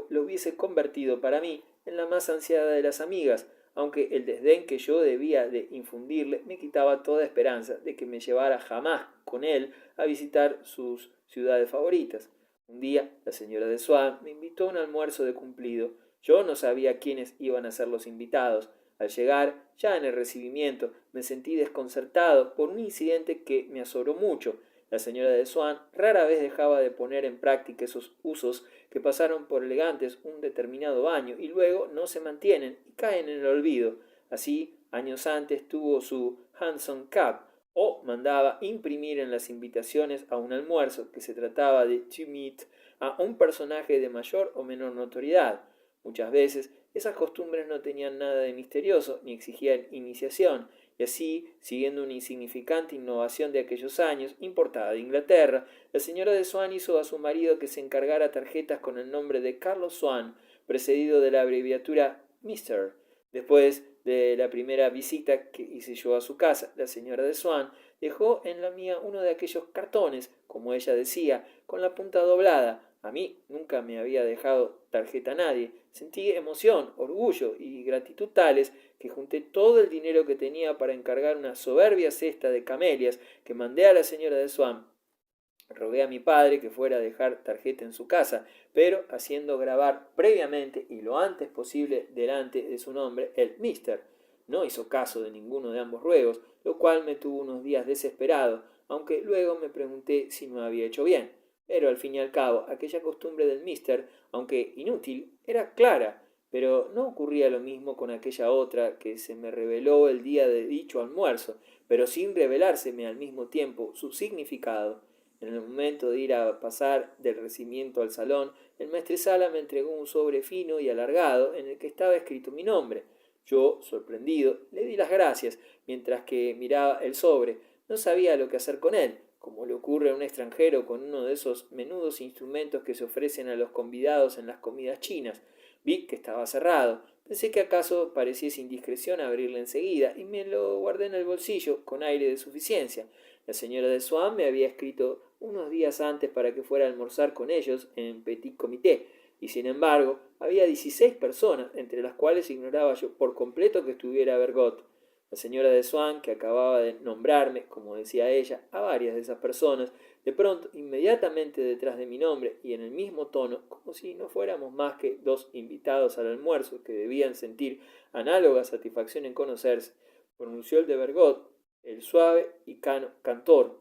lo hubiese convertido para mí en la más ansiada de las amigas, aunque el desdén que yo debía de infundirle me quitaba toda esperanza de que me llevara jamás con él a visitar sus ciudades favoritas. Un día la señora de Swann me invitó a un almuerzo de cumplido. Yo no sabía quiénes iban a ser los invitados. Al llegar, ya en el recibimiento, me sentí desconcertado por un incidente que me asombró mucho. La señora de Swann rara vez dejaba de poner en práctica esos usos que pasaron por elegantes un determinado año y luego no se mantienen y caen en el olvido. Así, años antes tuvo su hansom cab, o mandaba imprimir en las invitaciones a un almuerzo que se trataba de to meet a un personaje de mayor o menor notoriedad. Muchas veces esas costumbres no tenían nada de misterioso ni exigían iniciación, y así, siguiendo una insignificante innovación de aquellos años, importada de Inglaterra, la señora de Swan hizo a su marido que se encargara tarjetas con el nombre de Carlos Swan, precedido de la abreviatura Mr. Después de la primera visita que hice yo a su casa, la señora de Swan dejó en la mía uno de aquellos cartones, como ella decía, con la punta doblada. A mí nunca me había dejado tarjeta nadie. Sentí emoción, orgullo y gratitud tales que junté todo el dinero que tenía para encargar una soberbia cesta de camelias que mandé a la señora de Swan. Rogué a mi padre que fuera a dejar tarjeta en su casa, pero haciendo grabar previamente y lo antes posible delante de su nombre el Mister. No hizo caso de ninguno de ambos ruegos, lo cual me tuvo unos días desesperado, aunque luego me pregunté si no había hecho bien. Pero al fin y al cabo, aquella costumbre del Mister, aunque inútil, era clara, pero no ocurría lo mismo con aquella otra que se me reveló el día de dicho almuerzo, pero sin revelárseme al mismo tiempo su significado. En el momento de ir a pasar del recibimiento al salón, el maestresala me entregó un sobre fino y alargado en el que estaba escrito mi nombre. Yo, sorprendido, le di las gracias, mientras que miraba el sobre. No sabía lo que hacer con él, como le ocurre a un extranjero con uno de esos menudos instrumentos que se ofrecen a los convidados en las comidas chinas. Vi que estaba cerrado. Pensé que acaso pareciese indiscreción abrirle enseguida y me lo guardé en el bolsillo con aire de suficiencia. La señora de Swan me había escrito unos días antes para que fuera a almorzar con ellos en petit comité, y sin embargo había 16 personas, entre las cuales ignoraba yo por completo que estuviera Bergot. La señora de Swan, que acababa de nombrarme, como decía ella, a varias de esas personas, de pronto, inmediatamente detrás de mi nombre y en el mismo tono, como si no fuéramos más que dos invitados al almuerzo que debían sentir análoga satisfacción en conocerse, pronunció el de Bergot, el suave y cantor.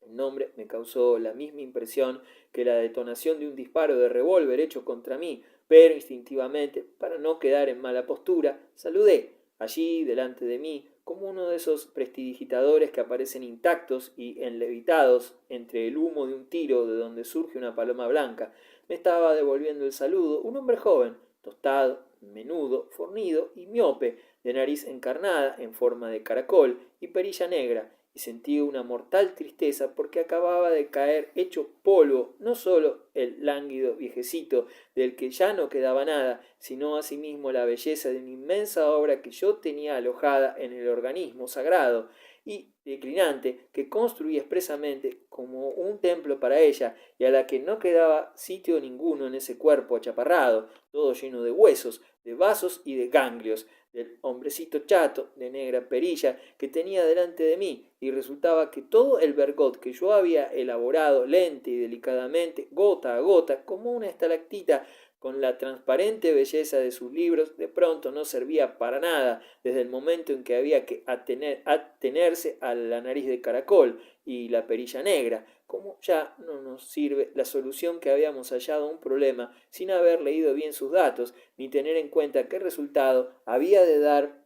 El nombre me causó la misma impresión que la detonación de un disparo de revólver hecho contra mí, pero instintivamente, para no quedar en mala postura, saludé. Allí, delante de mí, como uno de esos prestidigitadores que aparecen intactos y enlevitados entre el humo de un tiro de donde surge una paloma blanca, me estaba devolviendo el saludo un hombre joven, tostado, menudo, fornido y miope, de nariz encarnada en forma de caracol y perilla negra, y sentí una mortal tristeza porque acababa de caer hecho polvo no sólo el lánguido viejecito del que ya no quedaba nada, sino asimismo la belleza de una inmensa obra que yo tenía alojada en el organismo sagrado y declinante que construí expresamente como un templo para ella y a la que no quedaba sitio ninguno en ese cuerpo achaparrado, todo lleno de huesos, de vasos y de ganglios, del hombrecito chato, de negra perilla, que tenía delante de mí, y resultaba que todo el Bergot que yo había elaborado lenta y delicadamente, gota a gota, como una estalactita, con la transparente belleza de sus libros, de pronto no servía para nada, desde el momento en que había que atenerse a la nariz de caracol y la perilla negra, como ya no nos sirve la solución que habíamos hallado a un problema sin haber leído bien sus datos, ni tener en cuenta qué resultado había de dar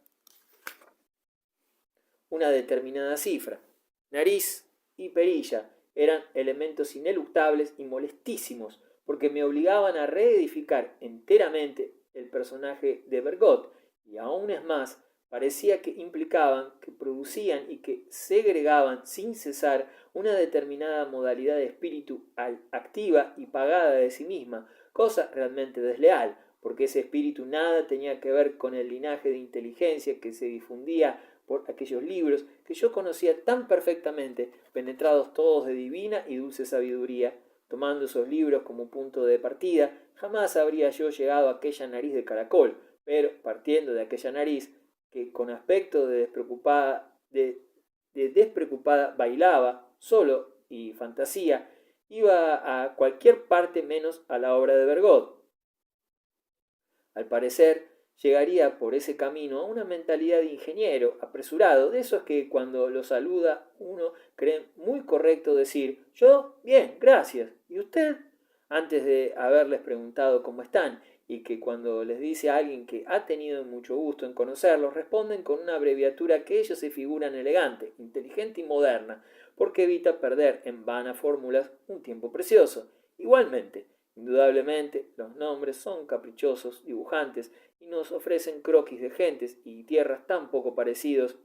una determinada cifra. Nariz y perilla eran elementos ineluctables y molestísimos, porque me obligaban a reedificar enteramente el personaje de Bergot, y aún es más, parecía que implicaban, que producían y que segregaban sin cesar una determinada modalidad de espíritu activa y pagada de sí misma, cosa realmente desleal, porque ese espíritu nada tenía que ver con el linaje de inteligencia que se difundía por aquellos libros que yo conocía tan perfectamente, penetrados todos de divina y dulce sabiduría. Tomando esos libros como punto de partida, jamás habría yo llegado a aquella nariz de caracol, pero partiendo de aquella nariz, que con aspecto de despreocupada bailaba, solo y fantasía, iba a cualquier parte menos a la obra de Bergot. Al parecer, llegaría por ese camino a una mentalidad de ingeniero, apresurado, de esos que cuando lo saluda uno cree muy correcto decir yo, bien, gracias, ¿y usted? Antes de haberles preguntado cómo están, y que cuando les dice a alguien que ha tenido mucho gusto en conocerlos, responden con una abreviatura que ellos se figuran elegante, inteligente y moderna, porque evita perder en vanas fórmulas un tiempo precioso. Igualmente, indudablemente, los nombres son caprichosos dibujantes y nos ofrecen croquis de gentes y tierras tan poco parecidos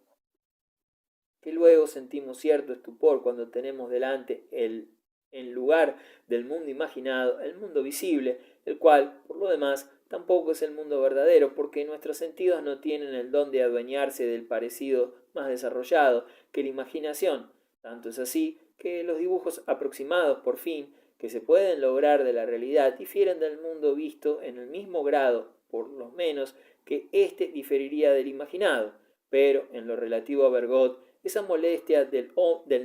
y luego sentimos cierto estupor cuando tenemos delante en lugar del mundo imaginado, el mundo visible, el cual, por lo demás, tampoco es el mundo verdadero, porque nuestros sentidos no tienen el don de adueñarse del parecido más desarrollado que la imaginación. Tanto es así que los dibujos aproximados, por fin, que se pueden lograr de la realidad, difieren del mundo visto en el mismo grado, por lo menos, que éste diferiría del imaginado. Pero, en lo relativo a Bergot, esa molestia del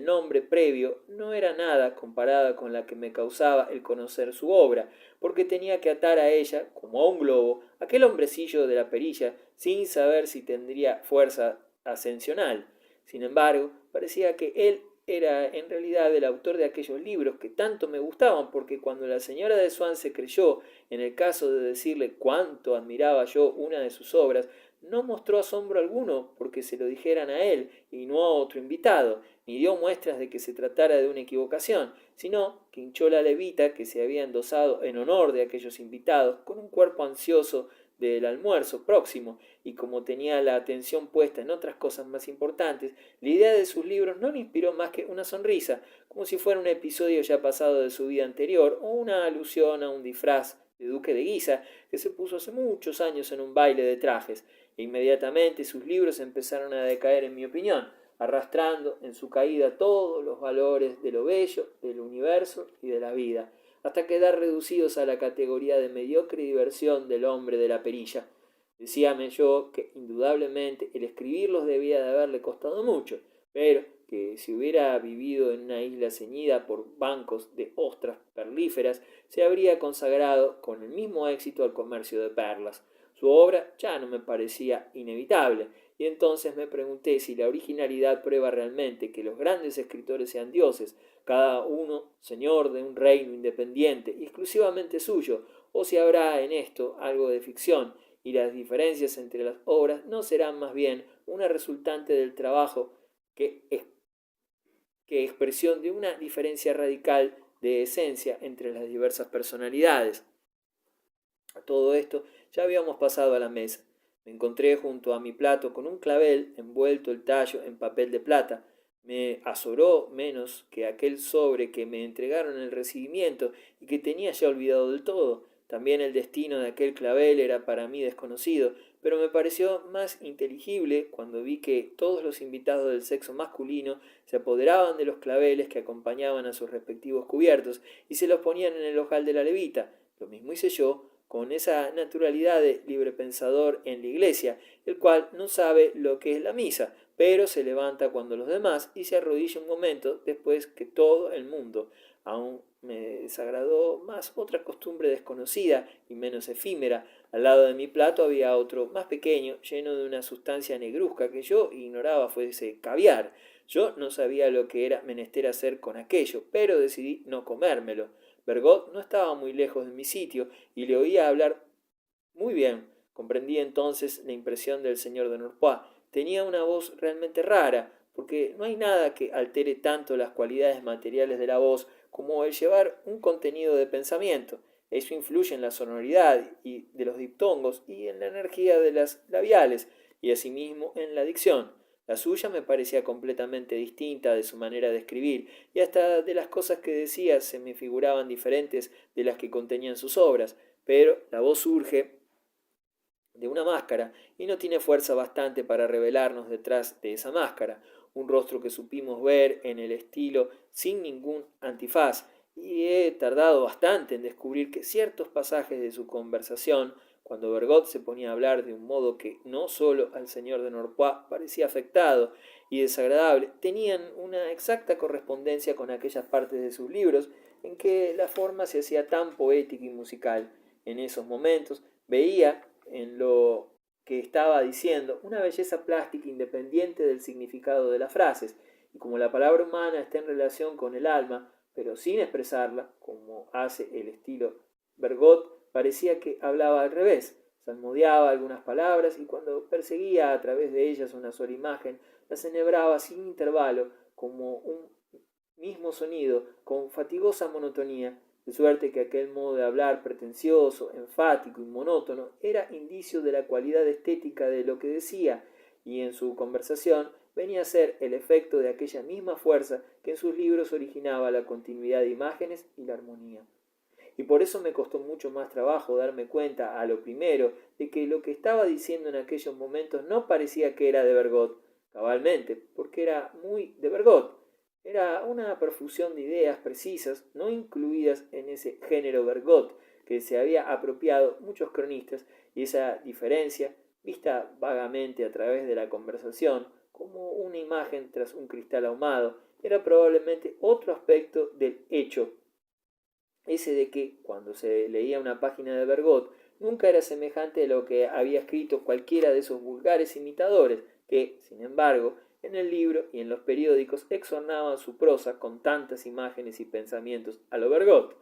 nombre previo no era nada comparada con la que me causaba el conocer su obra, porque tenía que atar a ella, como a un globo, aquel hombrecillo de la perilla, sin saber si tendría fuerza ascensional. Sin embargo, parecía que él era en realidad el autor de aquellos libros que tanto me gustaban, porque cuando la señora de Swan se creyó en el caso de decirle cuánto admiraba yo una de sus obras, no mostró asombro alguno porque se lo dijeran a él y no a otro invitado, ni dio muestras de que se tratara de una equivocación, sino que hinchó la levita que se había endosado en honor de aquellos invitados con un cuerpo ansioso del almuerzo próximo, y como tenía la atención puesta en otras cosas más importantes, la idea de sus libros no le inspiró más que una sonrisa, como si fuera un episodio ya pasado de su vida anterior o una alusión a un disfraz de duque de Guisa que se puso hace muchos años en un baile de trajes, e inmediatamente sus libros empezaron a decaer en mi opinión, arrastrando en su caída todos los valores de lo bello, del universo y de la vida, hasta quedar reducidos a la categoría de mediocre diversión del hombre de la perilla. Decíame yo que indudablemente el escribirlos debía de haberle costado mucho, pero que si hubiera vivido en una isla ceñida por bancos de ostras perlíferas, se habría consagrado con el mismo éxito al comercio de perlas. Su obra ya no me parecía inevitable, y entonces me pregunté si la originalidad prueba realmente que los grandes escritores sean dioses, cada uno señor de un reino independiente y exclusivamente suyo, o si habrá en esto algo de ficción, y las diferencias entre las obras no serán más bien una resultante del trabajo que expresión de una diferencia radical de esencia entre las diversas personalidades. A todo esto ya habíamos pasado a la mesa. Me encontré junto a mi plato con un clavel envuelto el tallo en papel de plata. Me azoró menos que aquel sobre que me entregaron en el recibimiento y que tenía ya olvidado del todo. También el destino de aquel clavel era para mí desconocido, pero me pareció más inteligible cuando vi que todos los invitados del sexo masculino se apoderaban de los claveles que acompañaban a sus respectivos cubiertos y se los ponían en el ojal de la levita. Lo mismo hice yo, con esa naturalidad de librepensador en la iglesia, el cual no sabe lo que es la misa, pero se levanta cuando los demás y se arrodilla un momento después que todo el mundo. Aún me desagradó más otra costumbre desconocida y menos efímera. Al lado de mi plato había otro más pequeño, lleno de una sustancia negruzca que yo ignoraba fuese caviar. Yo no sabía lo que era menester hacer con aquello, pero decidí no comérmelo. Bergot no estaba muy lejos de mi sitio y le oía hablar muy bien. Comprendí entonces la impresión del señor de Norpois. Tenía una voz realmente rara, porque no hay nada que altere tanto las cualidades materiales de la voz como el llevar un contenido de pensamiento. Eso influye en la sonoridad de los diptongos y en la energía de las labiales, y asimismo en la dicción. La suya me parecía completamente distinta de su manera de escribir, y hasta de las cosas que decía se me figuraban diferentes de las que contenían sus obras, pero la voz surge de una máscara y no tiene fuerza bastante para revelarnos detrás de esa máscara un rostro que supimos ver en el estilo sin ningún antifaz, y he tardado bastante en descubrir que ciertos pasajes de su conversación, cuando Bergot se ponía a hablar de un modo que no sólo al señor de Norpois parecía afectado y desagradable, tenían una exacta correspondencia con aquellas partes de sus libros en que la forma se hacía tan poética y musical. En esos momentos veía en lo que estaba diciendo una belleza plástica independiente del significado de las frases, y como la palabra humana está en relación con el alma, pero sin expresarla, como hace el estilo Bergot, parecía que hablaba al revés, salmodiaba algunas palabras y cuando perseguía a través de ellas una sola imagen, las enhebraba sin intervalo como un mismo sonido, con fatigosa monotonía, de suerte que aquel modo de hablar pretencioso, enfático y monótono era indicio de la cualidad estética de lo que decía, y en su conversación venía a ser el efecto de aquella misma fuerza que en sus libros originaba la continuidad de imágenes y la armonía. Y por eso me costó mucho más trabajo darme cuenta a lo primero de que lo que estaba diciendo en aquellos momentos no parecía que era de Bergot, cabalmente, porque era muy de Bergot. Era una profusión de ideas precisas, no incluidas en ese género Bergot, que se había apropiado muchos cronistas, y esa diferencia, vista vagamente a través de la conversación, como una imagen tras un cristal ahumado, era probablemente otro aspecto del hecho, ese de que, cuando se leía una página de Bergot, nunca era semejante a lo que había escrito cualquiera de esos vulgares imitadores, que, sin embargo, en el libro y en los periódicos exornaban su prosa con tantas imágenes y pensamientos a lo Bergot.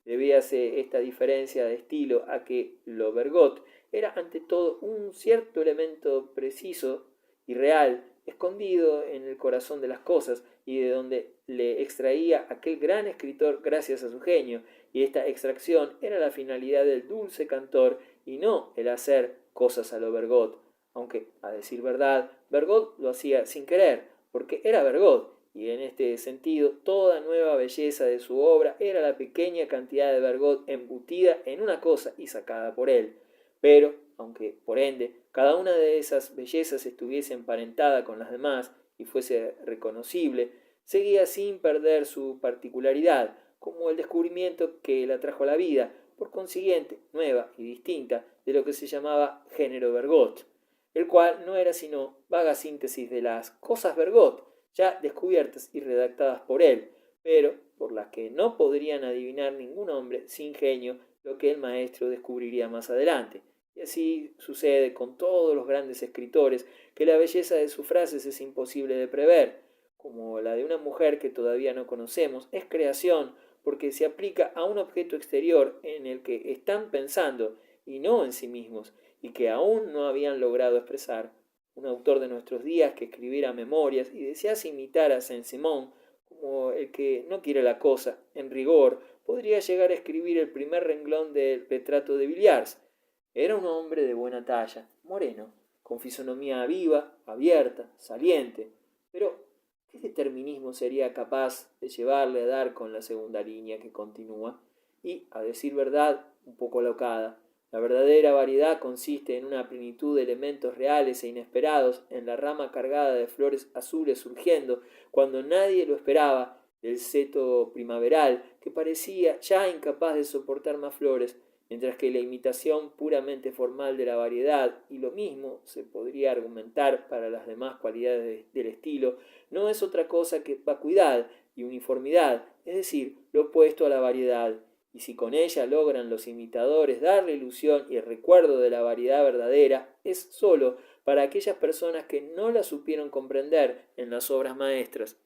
Debíase esta diferencia de estilo a que lo Bergot era ante todo un cierto elemento preciso y real, escondido en el corazón de las cosas, y de donde le extraía aquel gran escritor gracias a su genio, y esta extracción era la finalidad del dulce cantor y no el hacer cosas a lo Bergot, aunque, a decir verdad, Bergot lo hacía sin querer, porque era Bergot, y en este sentido toda nueva belleza de su obra era la pequeña cantidad de Bergot embutida en una cosa y sacada por él. Pero, aunque por ende cada una de esas bellezas estuviese emparentada con las demás y fuese reconocible, seguía sin perder su particularidad, como el descubrimiento que la trajo a la vida, por consiguiente nueva y distinta de lo que se llamaba género Bergot, el cual no era sino vaga síntesis de las cosas Bergot, ya descubiertas y redactadas por él, pero por las que no podrían adivinar ningún hombre sin genio lo que el maestro descubriría más adelante. Y así sucede con todos los grandes escritores, que la belleza de sus frases es imposible de prever, como la de una mujer que todavía no conocemos, es creación, porque se aplica a un objeto exterior en el que están pensando y no en sí mismos, y que aún no habían logrado expresar. Un autor de nuestros días que escribiera memorias y desease imitar a Saint-Simon, como el que no quiere la cosa, en rigor, podría llegar a escribir el primer renglón del retrato de Villars. Era un hombre de buena talla, moreno, con fisonomía viva, abierta, saliente, pero ¿qué determinismo sería capaz de llevarle a dar con la segunda línea que continúa? Y, a decir verdad, un poco alocada. La verdadera variedad consiste en una plenitud de elementos reales e inesperados en la rama cargada de flores azules surgiendo, cuando nadie lo esperaba, del seto primaveral, que parecía ya incapaz de soportar más flores, mientras que la imitación puramente formal de la variedad, y lo mismo se podría argumentar para las demás cualidades del estilo, no es otra cosa que vacuidad y uniformidad, es decir, lo opuesto a la variedad. Y si con ella logran los imitadores dar la ilusión y el recuerdo de la variedad verdadera, es sólo para aquellas personas que no la supieron comprender en las obras maestras.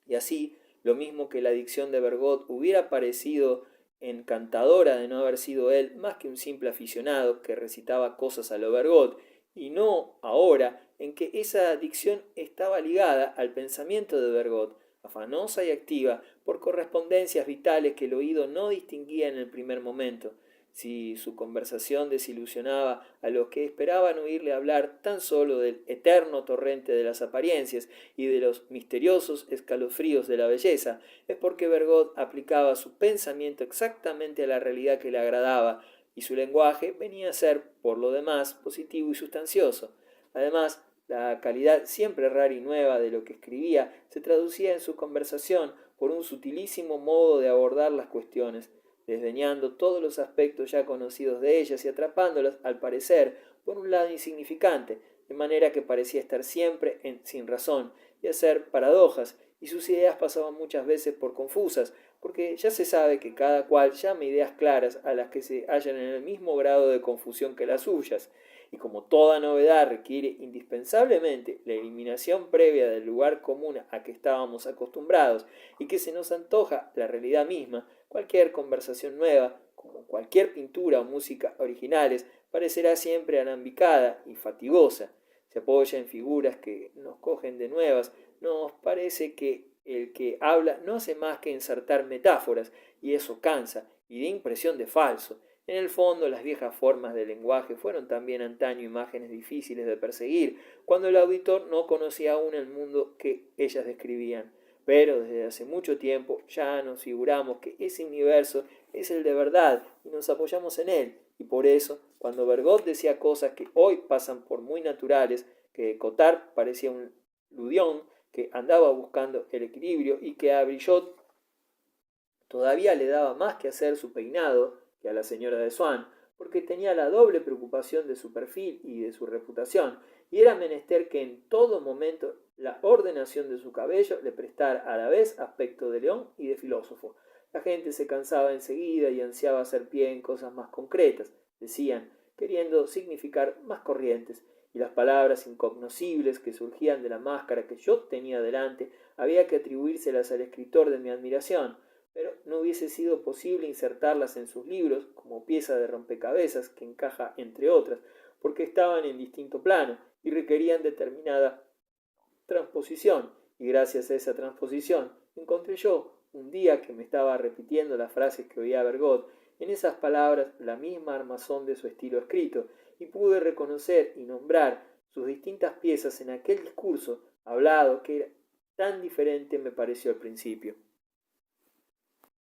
Y así, lo mismo que la dicción de Bergot hubiera parecido encantadora de no haber sido él más que un simple aficionado que recitaba cosas a lo Bergot, y no ahora en que esa dicción estaba ligada al pensamiento de Bergot, afanosa y activa por correspondencias vitales que el oído no distinguía en el primer momento. Si su conversación desilusionaba a los que esperaban oírle hablar tan solo del eterno torrente de las apariencias y de los misteriosos escalofríos de la belleza, es porque Bergot aplicaba su pensamiento exactamente a la realidad que le agradaba, y su lenguaje venía a ser, por lo demás, positivo y sustancioso. Además, la calidad siempre rara y nueva de lo que escribía se traducía en su conversación por un sutilísimo modo de abordar las cuestiones, desdeñando todos los aspectos ya conocidos de ellas y atrapándolas, al parecer, por un lado insignificante, de manera que parecía estar siempre sin razón y hacer paradojas, y sus ideas pasaban muchas veces por confusas, porque ya se sabe que cada cual llama ideas claras a las que se hallan en el mismo grado de confusión que las suyas, y como toda novedad requiere indispensablemente la eliminación previa del lugar común a que estábamos acostumbrados y que se nos antoja la realidad misma, cualquier conversación nueva, como cualquier pintura o música originales, parecerá siempre alambicada y fatigosa. Se apoya en figuras que nos cogen de nuevas, nos parece que el que habla no hace más que insertar metáforas, y eso cansa y da impresión de falso. En el fondo, las viejas formas del lenguaje fueron también antaño imágenes difíciles de perseguir, cuando el auditor no conocía aún el mundo que ellas describían. Pero desde hace mucho tiempo ya nos figuramos que ese universo es el de verdad y nos apoyamos en él. Y por eso, cuando Bergot decía cosas que hoy pasan por muy naturales, que Cotard parecía un ludión que andaba buscando el equilibrio y que a Brillot todavía le daba más que hacer su peinado que a la señora de Swann, porque tenía la doble preocupación de su perfil y de su reputación, y era menester que en todo momento la ordenación de su cabello le prestara a la vez aspecto de león y de filósofo. La gente se cansaba enseguida y ansiaba hacer pie en cosas más concretas, decían, queriendo significar más corrientes, y las palabras incognoscibles que surgían de la máscara que yo tenía delante había que atribuírselas al escritor de mi admiración, pero no hubiese sido posible insertarlas en sus libros como pieza de rompecabezas que encaja entre otras, porque estaban en distinto plano y requerían determinada transposición, y gracias a esa transposición encontré yo, un día que me estaba repitiendo las frases que oía Bergot, en esas palabras la misma armazón de su estilo escrito, y pude reconocer y nombrar sus distintas piezas en aquel discurso hablado que era tan diferente me pareció al principio.